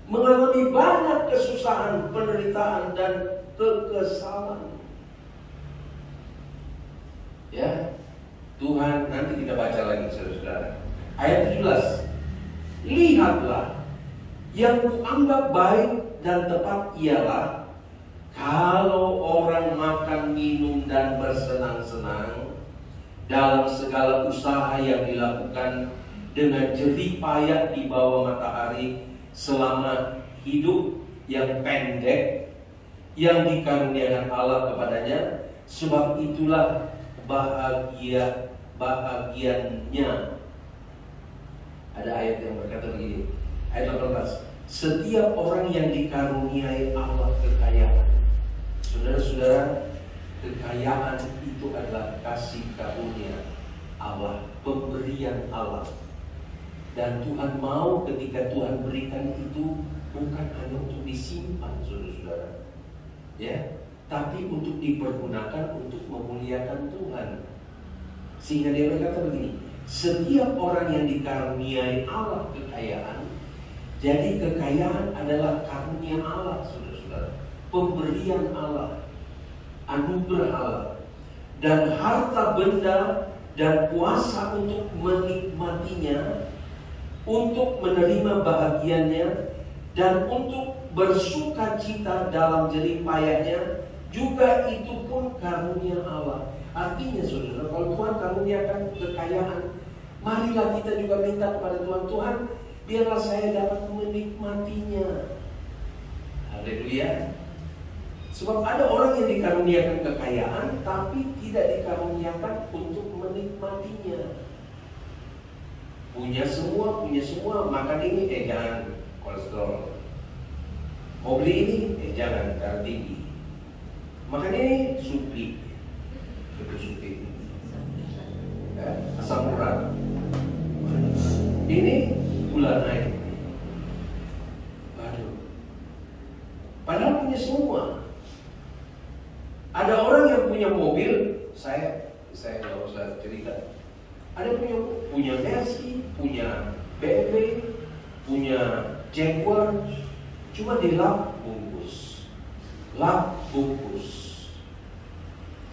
mengalami banyak kesusahan, penderitaan dan kekesalan. Ya, Tuhan, nanti kita baca lagi, saudara-saudara. Ayat 17. Lihatlah, Yang kuanggap baik dan tepat ialah kalau orang makan, minum, dan bersenang-senang dalam segala usaha yang dilakukan dengan jerih payah di bawah matahari selama hidup yang pendek yang dikaruniakan Allah kepadanya, sebab itulah bahagiannya. Ada ayat yang berkata begini, ayat 18, setiap orang yang dikaruniai Allah kekayaan. Saudara-saudara, kekayaan itu adalah kasih karunia Allah, pemberian Allah. Dan Tuhan mau ketika Tuhan berikan itu bukan hanya untuk disimpan, saudara-saudara, ya, tapi untuk dipergunakan untuk memuliakan Tuhan. Sehingga dia berkata begini, setiap orang yang dikaruniai Allah kekayaan. Jadi kekayaan adalah karunia Allah, saudara-saudara, pemberian Allah, anugerah Allah, dan harta benda dan kuasa untuk menikmatinya, untuk menerima bahagiannya, dan untuk bersuka cita dalam jerih payahnya, juga itu pun karunia Allah. Artinya saudara, kalau Tuhan karuniakan kekayaan, marilah kita juga minta kepada Tuhan, Tuhan, biarlah saya dapat menikmatinya. Haleluya. Sebab ada orang yang dikaruniakan kekayaan tapi tidak dikaruniakan untuk menikmatinya. Punya semua, makan ini, jangan kolesterol. Mau beli ini, jangan, darah tinggi. Makan ini, supli. Itu supli. Asam urat. Ini gula naik. Aduh. Padahal punya semua. Ada orang yang punya mobil, saya nggak usah cerita. Ada punya Mercy, punya BMW, punya Jaguar, cuma dilap bungkus.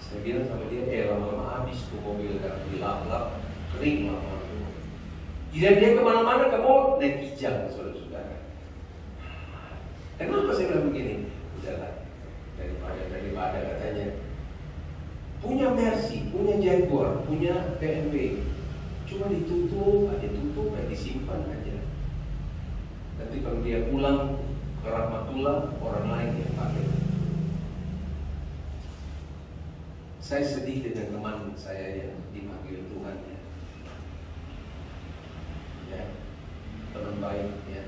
Saya bilang sama dia, lama-lama habis tuh mobil kan, dilap kering lama-lama. Jadi dia kemana-mana ke mall naik kijang, saudara-saudara. Kenapa saya bilang begini? Udahlah, daripada katanya punya Mercy, punya Jaguar, punya BMW, cuma ditutup, disimpan aja. Nanti kalau dia pulang ke rahmatullah, orang lain yang pakai. Saya sedih dengan teman saya yang dipanggil Tuhan, ya, teman baik, ya.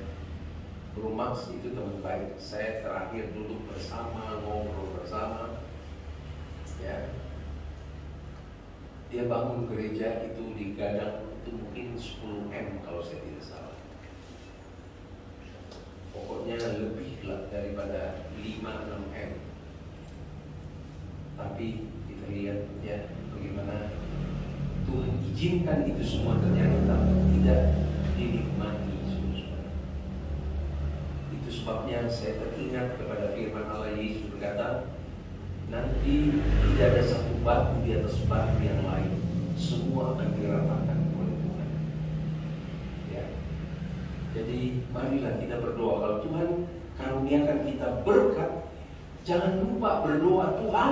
Brumax itu teman baik. Saya terakhir duduk bersama, ngobrol bersama, ya. Dia bangun gereja itu di Gadang itu mungkin 10M kalau saya tidak salah. Pokoknya lebih lah daripada 5-6M. Tapi kita lihat ya bagaimana Tuhan izinkan itu semua ternyata tidak dinikmati. Itu sebabnya saya teringat kepada firman Allah. Yesus berkata, nanti tidak ada satu batu di atas batu yang lain, semua akan diratakan oleh Tuhan. Ya. Jadi marilah kita berdoa. Kalau Tuhan karuniakan kita berkat, jangan lupa berdoa, Tuhan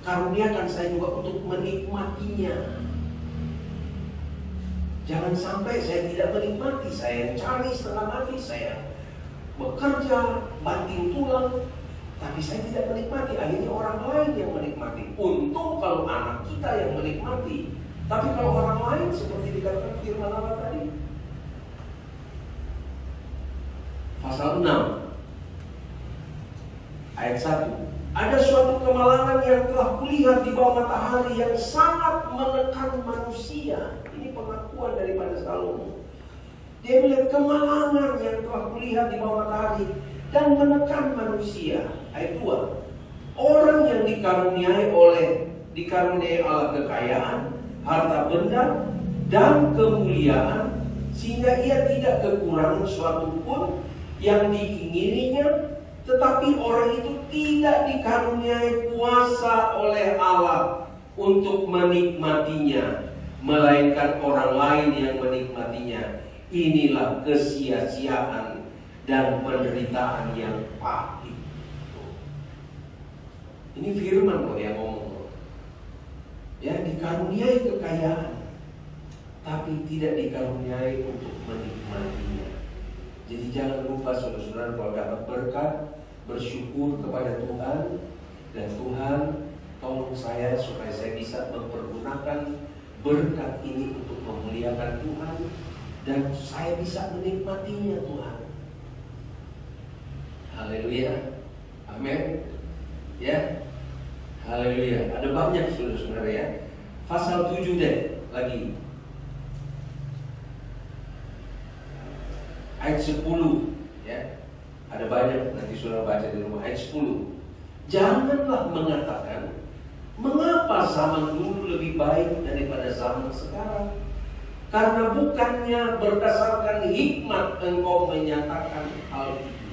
karuniakan saya juga untuk menikmatinya. Jangan sampai saya tidak menikmati, saya cari setengah mati, saya bekerja, banting tulang, tapi saya tidak menikmati. Akhirnya orang lain yang menikmati. Untung kalau anak kita yang menikmati. Tapi kalau orang lain seperti dikatakan firman Allah tadi, pasal 6 ayat 1, ada suatu kemalangan yang telah kulihat di bawah matahari yang sangat menekan manusia. Ini pengakuan daripada Salomo. Dia melihat kemalangan yang telah kulihat di bawah matahari dan menekan manusia. Ayat 2, orang yang dikaruniai Allah kekayaan, harta benda, dan kemuliaan, sehingga ia tidak kekurangan suatu pun yang diingininya, tetapi orang itu tidak dikaruniai kuasa oleh Allah untuk menikmatinya, melainkan orang lain yang menikmatinya. Inilah kesia-siaan dan penderitaan yang pahit. Ini firman kok yang ngomong. Ya, dikaruniai kekayaan, tapi tidak dikaruniai untuk menikmatinya. Jadi jangan lupa saudara-saudara, kalau dapat berkat, bersyukur kepada Tuhan. Dan Tuhan, tolong saya supaya saya bisa mempergunakan berkat ini untuk memuliakan Tuhan. Dan saya bisa menikmatinya Tuhan. Haleluya. Amin. Ya. Haleluya. Ada banyak saudara-saudara ya. Pasal 7 deh lagi. Ayat 10 ya. Ada banyak, nanti saudara baca di rumah. Ayat 10. Janganlah mengatakan, mengapa zaman dulu lebih baik daripada zaman sekarang? Karena bukannya berdasarkan hikmat engkau menyatakan hal itu,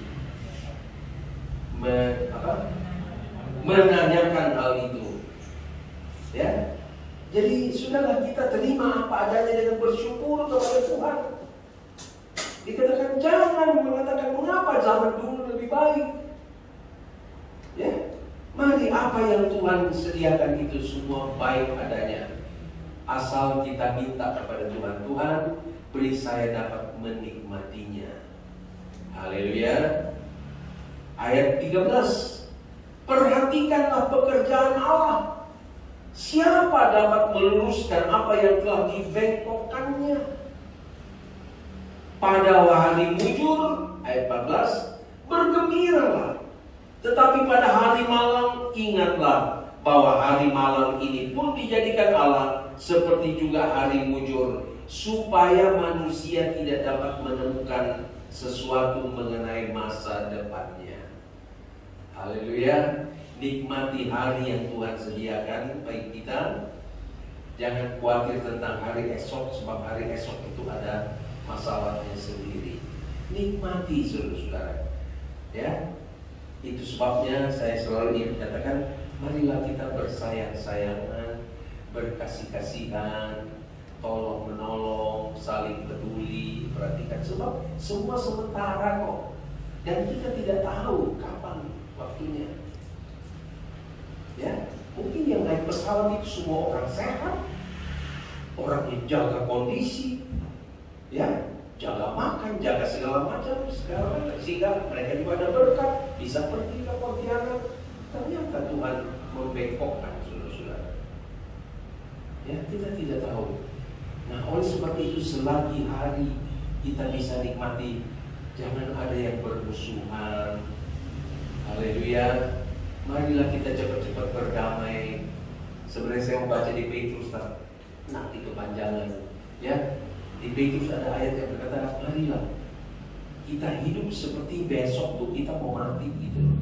menanyakan hal itu. Ya, jadi sudahlah kita terima apa adanya dengan bersyukur kepada Tuhan. Dikatakan jangan mengatakan mengapa zaman dulu lebih baik. Ya, mari apa yang Tuhan sediakan itu semua baik adanya. Asal kita minta kepada Tuhan, Tuhan beri saya dapat menikmatinya. Haleluya. Ayat 13. Perhatikanlah pekerjaan Allah. Siapa dapat meluruskan apa yang telah dibengkokkannya? Pada hari mujur, ayat 14, bergembiralah. Tetapi pada hari malam ingatlah bahwa hari malam ini pun dijadikan Allah seperti juga hari mujur, supaya manusia tidak dapat menemukan sesuatu mengenai masa depannya. Haleluya. Nikmati hari yang Tuhan sediakan bagi kita. Jangan khawatir tentang hari esok, sebab hari esok itu ada masalahnya sendiri. Nikmati saudara-saudara. Ya, itu sebabnya saya selalu ingin katakan, marilah kita bersayang-sayangan, berkasih-kasihan, tolong menolong, saling peduli, perhatikan. Sebab semua sementara kok, dan kita tidak tahu kapan waktunya. Ya, mungkin yang naik pesawat itu semua orang sehat, orang yang jaga kondisi, ya, jaga makan, jaga segala macam, sehingga mereka juga ada berkat, bisa pergi ke Pontianak. Ternyata Tuhan membengkokkan saudara-saudara. Ya, kita tidak tahu. Nah, oleh sebab itu selagi hari kita bisa nikmati, jangan ada yang bermusuhan. Haleluya. Marilah kita cepat-cepat berdamai. Sebenarnya saya mau baca di Petrus, nanti kepanjangan. Ya, di Petrus ada ayat yang berkata, marilah kita hidup seperti besok tuh kita mau mati gitu.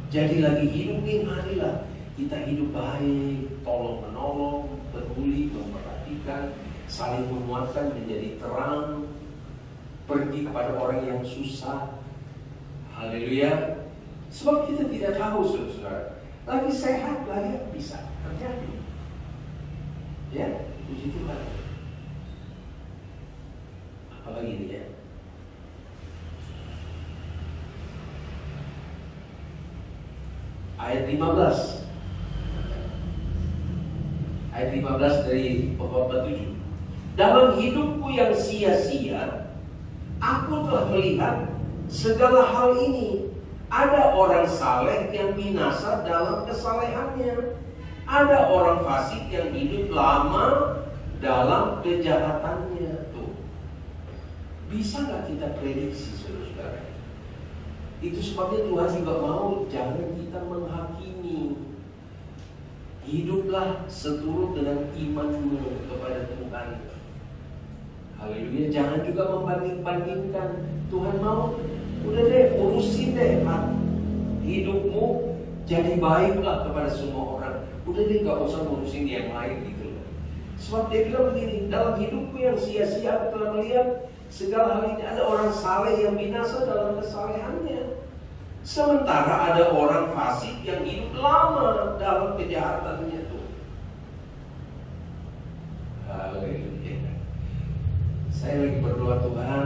Jadi lagi hidup nih, marilah kita hidup baik, tolong menolong, peduli, memperhatikan, saling menguatkan, menjadi terang, pergi kepada orang yang susah. Haleluya. Sebab kita tidak tahu saudara, lagi sehat lagi bisa terjadi. Ya, puji Tuhan. Apalagi ini ya. Ayat 15. Ayat 15 dari bab 7. Dalam hidupku yang sia-sia, aku telah melihat segala hal ini. Ada orang saleh yang binasa dalam kesalehannya. Ada orang fasik yang hidup lama dalam kejahatannya. Tuh, bisa nggak kita prediksi saudara-saudara? Itu sebabnya Tuhan juga mau jangan kita menghakimi. Hiduplah seturut dengan imanmu kepada Tuhan. Haleluya. Jangan juga membanding-bandingkan. Tuhan mau, udah deh, urusin deh hidupmu, jadi baiklah kepada semua orang. Udah deh, gak usah ngurusin yang lain gitu. Sebab dia bilang begini, dalam hidupku yang sia-sia aku telah melihat segala hal ini. Ada orang saleh yang binasa dalam kesalehannya, sementara ada orang fasik yang hidup lama dalam kejahatannya tuh. Haleluya. Saya lagi berdoa, Tuhan,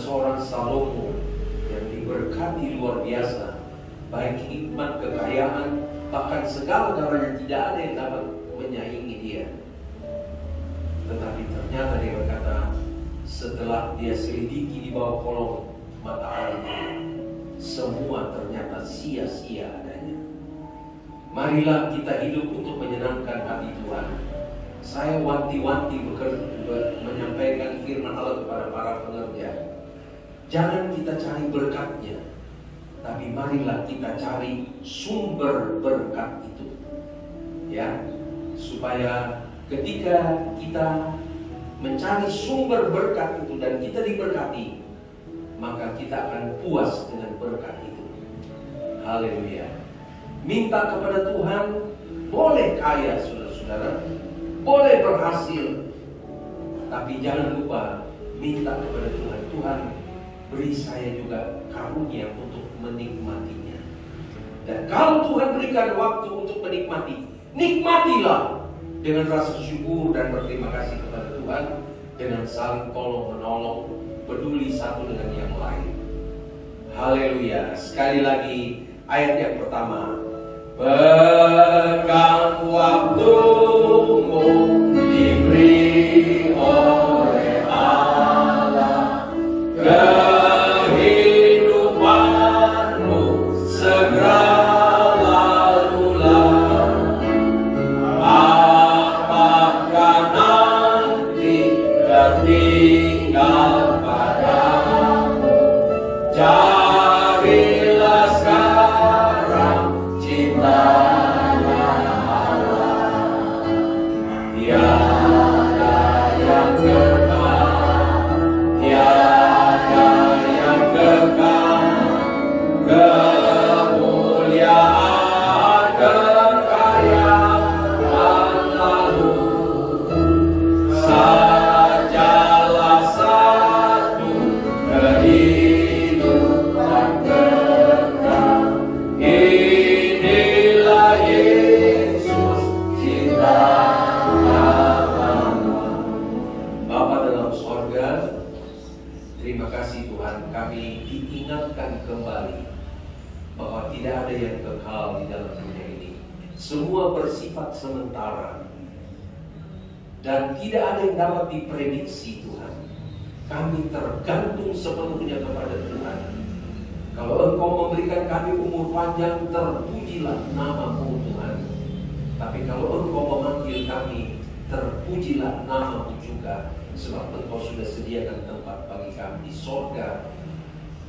seorang Salomo yang diberkati luar biasa, baik hikmat, kekayaan, bahkan segala-galanya tidak ada yang dapat menyaingi dia. Tetapi ternyata dia berkata, setelah dia selidiki di bawah kolong matahari, semua ternyata sia-sia adanya. Marilah kita hidup untuk menyenangkan hati Tuhan. Saya wanti-wanti menyampaikan firman Allah kepada para pengerja. Jangan kita cari berkatnya, tapi marilah kita cari sumber berkat itu, ya, supaya ketika kita mencari sumber berkat itu dan kita diberkati, maka kita akan puas dengan berkat itu. Haleluya. Minta kepada Tuhan, boleh kaya saudara-saudara, boleh berhasil, tapi jangan lupa minta kepada Tuhan, Tuhan beri saya juga karunia untuk menikmatinya. Dan kalau Tuhan berikan waktu untuk menikmati, nikmatilah dengan rasa syukur dan berterima kasih kepada Tuhan, dengan saling tolong menolong, peduli satu dengan yang lain. Haleluya. Sekali lagi ayat yang pertama, berkat waktumu diberi oleh Allah, kehidupanmu segera lalulah. Apakah nanti tertinggal padamu? Carilah sekarang cintanya Allah. Tiada yang kekal, tiada yang kekal, kemuliaan, kekayaan lalu. Sajalah satu kehidupan kekal. Inilah Yesus, cintanya Allah. Bapa dalam sorga, terima kasih Tuhan, kami diingatkan kembali bahwa tidak ada yang kekal di dalam dunia ini. Semua bersifat sementara dan tidak ada yang dapat diprediksi Tuhan. Kami tergantung sepenuhnya kepada Tuhan. Kalau Engkau memberikan kami umur panjang, terpujilah nama-Mu Tuhan. Tapi kalau Engkau memanggil kami, terpujilah nama-Mu juga. Sebab Engkau sudah sediakan tempat bagi kami di sorga,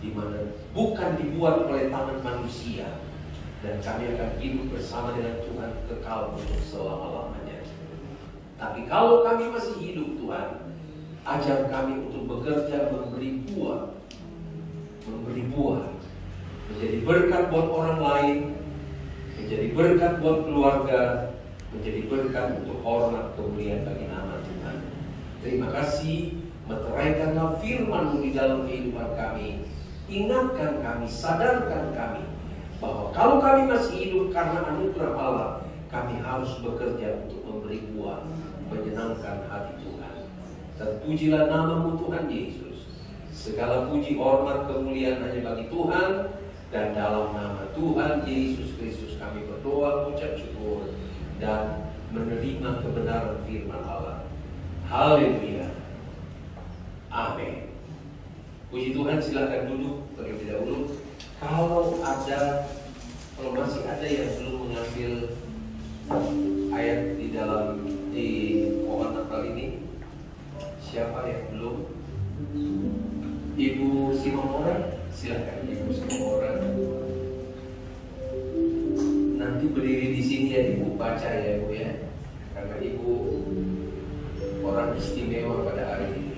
di mana bukan dibuat oleh tangan manusia, dan kami akan hidup bersama dengan Tuhan kekal untuk selama-lamanya. Tapi kalau kami masih hidup Tuhan, ajar kami untuk bekerja memberi buah, menjadi berkat buat orang lain, menjadi berkat buat keluarga, menjadi berkat untuk hormat kemuliaan bagi nama Tuhan. Terima kasih, meteraikanlah firman-Mu di dalam kehidupan kami. Ingatkan kami, sadarkan kami bahwa kalau kami masih hidup karena anugerah Allah, kami harus bekerja untuk memberi buah, menyenangkan hati Tuhan. Terpujilah nama-Mu Tuhan Yesus. Segala puji, hormat, kemuliaan hanya bagi Tuhan. Dan dalam nama Tuhan Yesus Kristus kami berdoa, mengucap syukur, dan menerima kebenaran firman Allah. Haleluya. Amin. Puji Tuhan, silakan duduk terlebih dahulu. Kalau masih ada yang belum mengambil ayat di dalam pohon Natal ini, siapa yang belum? Ibu Simomora, silakan Ibu Simomora. Nanti berdiri di sini ya Ibu, baca ya Ibu ya, karena Ibu orang istimewa pada hari ini.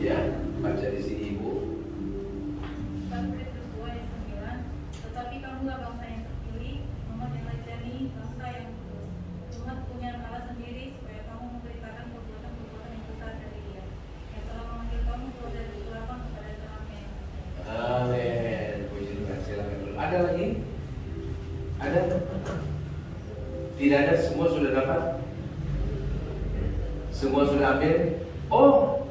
Ya, baca di sini Ibu. Tetapi kamulah bangsa yang terpilih, umat yang rajani, bangsa yang kudus, umat punya Allah sendiri, supaya kamu memberitakan perbuatan-perbuatan yang besar dari Dia, yang telah memanggil kamu keluar dari kegelapan kepada terangnya. Amin. Puji Tuhan, silakan dulu. Ada lagi? Ada? Tidak ada, semua sudah dapat? Semua sudah ambil? Oh,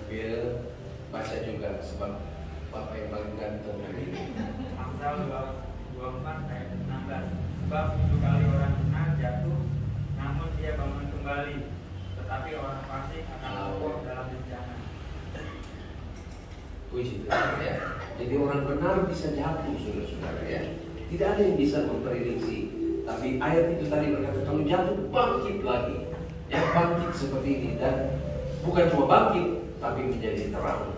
Bill baca juga sebab Bapak yang paling ganteng hari ini. Amsal 24 ayat 16. Sebab 7 kali orang benar jatuh, namun dia bangun kembali, tetapi orang fasik akan kokoh dalam bencana. Puji Tuhan ya. Jadi orang benar bisa jatuh, saudara-saudara ya. Tidak ada yang bisa memprediksi. Tapi ayat itu tadi berkata kalau jatuh bangkit lagi. Ya bangkit seperti ini dan bukan cuma bangkit, tapi menjadi terang.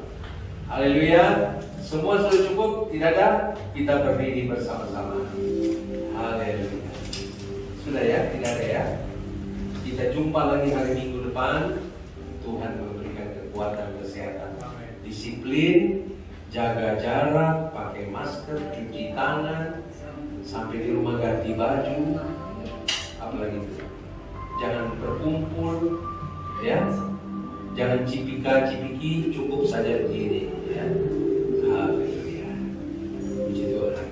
Haleluya. Semua sudah cukup? Tidak ada? Kita berdiri bersama-sama. Haleluya. Sudah ya? Tidak ada ya? Kita jumpa lagi hari Minggu depan. Tuhan memberikan kekuatan, kesehatan, disiplin, jaga jarak, pakai masker, cuci tangan, sampai di rumah ganti baju. Apalagi itu? Jangan berkumpul, ya. Jangan cipika-cipiki, cukup saja begini, ya. Haleluya. Puji Tuhan.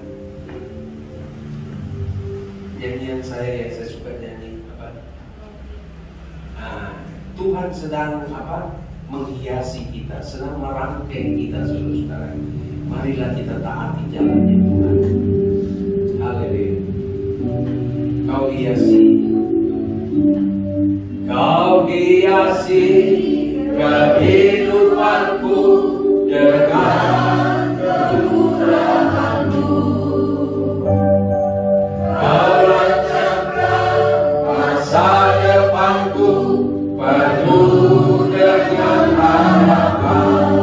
Nyanyian saya yang saya suka nyanyi apa? Tuhan sedang apa? Menghiasi kita, sedang merangkai kita, saudara-saudara. Marilah kita taati jalannya Tuhan. Haleluya. Kau hiasi kehidupanku dengan kemurahan-Mu. Kau rancangkan masa depanku penuh dengan harapan.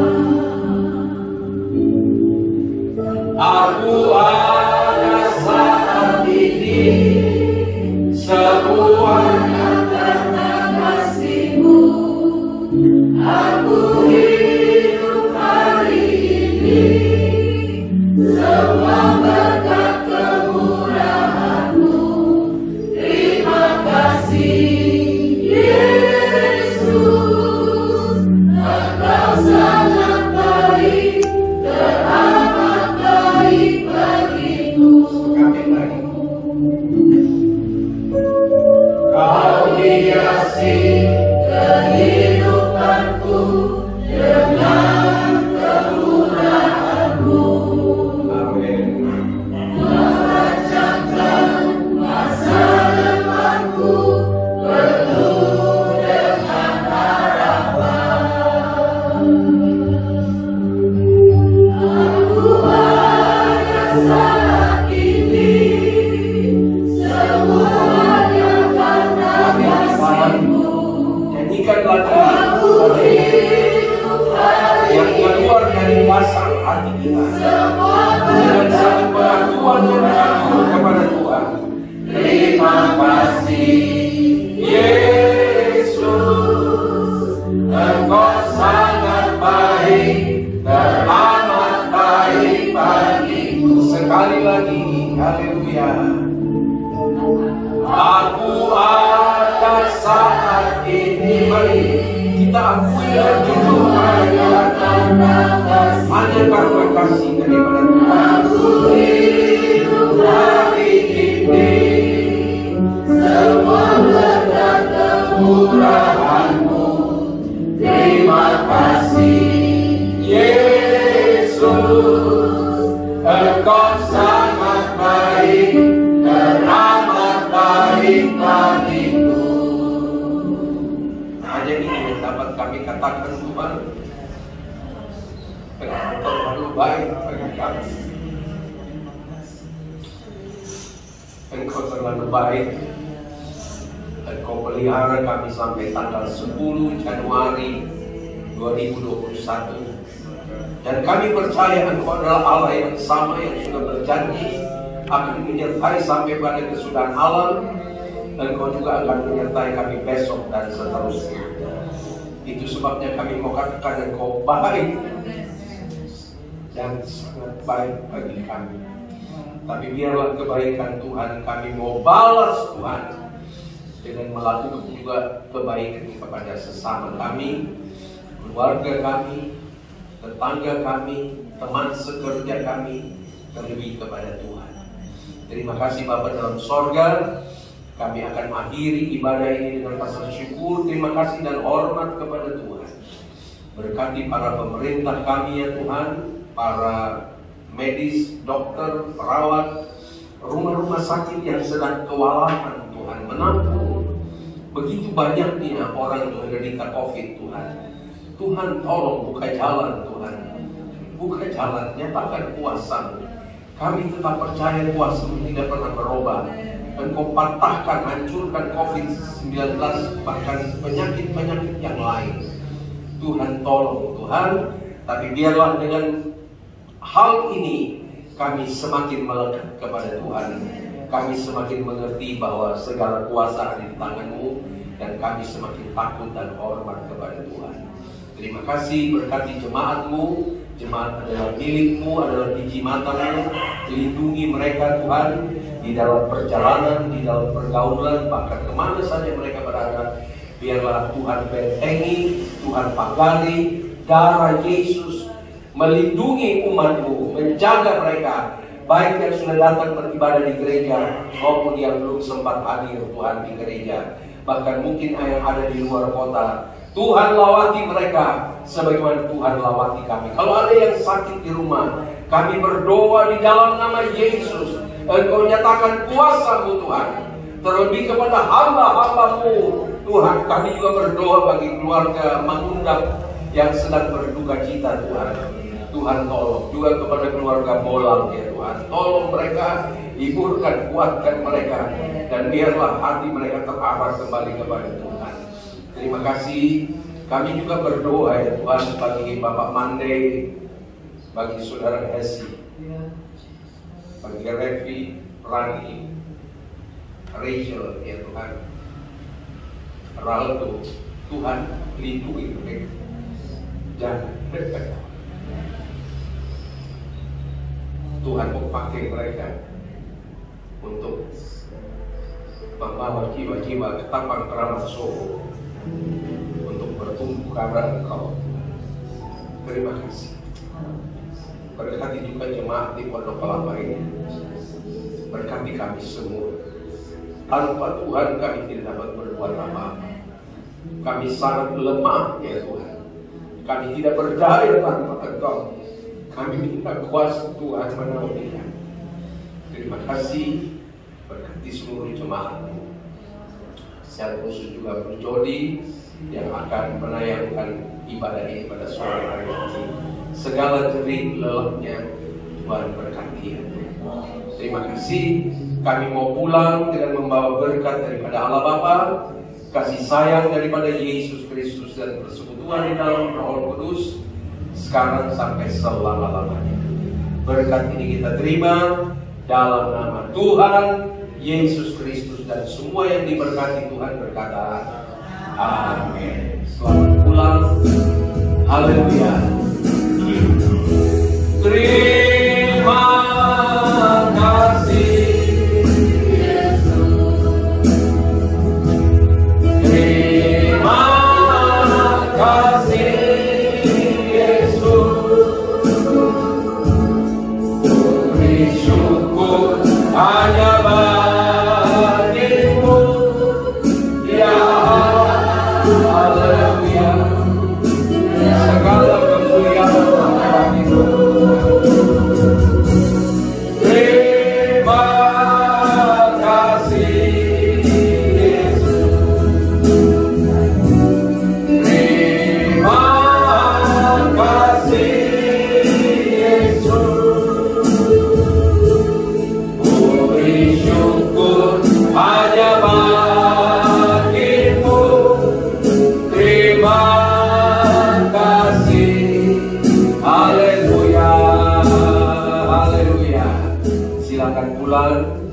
Aku ada saat ini semuanya karena kasih-Mu. Aku hidup hari ini semua berkat kemurahan-Mu. Terima kasih Yesus, Engkau sangat baik, teramat baik bagiku. Kau hiasi kehidupanku dengan kemurahan-Mu. Amin. Merancangkan masa depanku penuh dengan harapan. Aku ada saat ini semuanya karena kasih-Mu. Nyanyikan lagi yang keluar dari dasar hati kita dengan satu pengakuan yang jujur kepada Tuhan. Terima kasih Yesus, Engkau sangat baik, teramat baik bagiku. Sekali lagi, haleluya. Aku ada saat ini, mari kita akui dan jujur hanya karena kasih daripada Tuhan. Aku hidup hari ini semua berkat kemurahan-Mu. Terima kasih Yesus, Engkau sangat baik, teramat baik bagiku. Hanya ini yang dapat kami katakan Tuhan, Engkau terlalu baik bagi kami. Engkau terlalu baik. Engkau pelihara kami sampai tanggal 10 Januari 2021. Dan kami percaya Engkau adalah Allah yang sama yang sudah berjanji akan menyertai sampai pada kesudahan alam. Engkau juga akan menyertai kami besok dan seterusnya. Itu sebabnya kami mau katakan Engkau baik dan sangat baik bagi kami. Tapi biarlah kebaikan Tuhan kami mau balas Tuhan dengan melakukan juga kebaikan kepada sesama kami, keluarga kami, tetangga kami, teman sekerja kami, terlebih kepada Tuhan. Terima kasih Bapa dalam sorga. Kami akan akhiri ibadah ini dengan rasa syukur, terima kasih dan hormat kepada Tuhan. Berkati para pemerintah kami ya Tuhan, para medis, dokter, perawat, rumah-rumah sakit yang sedang kewalahan Tuhan, menampung begitu banyaknya orang yang menderita COVID Tuhan. Tuhan tolong buka jalan Tuhan, buka jalan, nyatakan kuasa. Kami tetap percaya kuasa tidak pernah berubah. Engkau patahkan, hancurkan COVID-19, bahkan penyakit-penyakit yang lain. Tuhan tolong Tuhan, tapi biarlah dengan hal ini kami semakin melekat kepada Tuhan. Kami semakin mengerti bahwa segala kuasa ada di tangan-Mu, dan kami semakin takut dan hormat kepada Tuhan. Terima kasih, berkati jemaat-Mu. Jemaat adalah milik-Mu, adalah biji mata-Mu. Lindungi mereka Tuhan, di dalam perjalanan, di dalam pergaulan, bahkan kemana saja mereka berada. Biarlah Tuhan bentengi, Tuhan pagari, darah Yesus melindungi umat-Mu, menjaga mereka, baik yang sudah datang beribadah di gereja maupun yang belum sempat hadir Tuhan di gereja, bahkan mungkin yang ada di luar kota. Tuhan lawati mereka sebagaimana Tuhan lawati kami. Kalau ada yang sakit di rumah, kami berdoa di dalam nama Yesus, Engkau nyatakan kuasa-Mu Tuhan. Terlebih kepada hamba-hamba-Mu Tuhan, kami juga berdoa bagi keluarga mengundang yang sedang berduka cita Tuhan. Tuhan tolong juga kepada keluarga Bolang ya Tuhan. Tolong mereka, hiburkan, kuatkan mereka, dan biarlah hati mereka terarah kembali kepada Tuhan. Terima kasih. Kami juga berdoa ya Tuhan bagi Bapak Mande, bagi Saudara Hesi, bagi Revi, Rani, Rachel ya Tuhan, Raldo. Tuhan lindungi mereka, jangan dekat. Tuhan mau pakai mereka untuk membawa jiwa-jiwa ke taman keramat Solo untuk bertumbuh karena Engkau. Terima kasih. Berkati juga jemaat di Pondok Kelapa ini. Berkati kami semua. Tanpa Tuhan kami tidak dapat berbuat apa-apa. Kami sangat lemah ya Tuhan. Kami tidak berdaya tanpa Engkau. Kami minta kuasa Tuhan menolong kami. Terima kasih. Berkati seluruh jemaat. Secara khusus juga Bu Jody yang akan menayangkan ibadah ini pada sore hari ini. Segala jerih lelahnya Tuhan berkati. Terima kasih. Kami mau pulang dengan membawa berkat daripada Allah Bapa, kasih sayang daripada Yesus Kristus, dan persekutuan di dalam Roh Kudus sekarang sampai selama-lamanya. Berkat ini kita terima dalam nama Tuhan Yesus Kristus, dan semua yang diberkati Tuhan berkata amin. Selamat pulang. Haleluya. Terima kasih Yesus. Terima kasih Yesus. Beri syukur hanya bagimu ya haleluya. Segala kemuliaan bagimu. Terima kasih Yesus. Terima kasih Yesus. Beri syukur hanya bagimu. Terima kasih. Haleluya. Haleluya. Silakan pulang.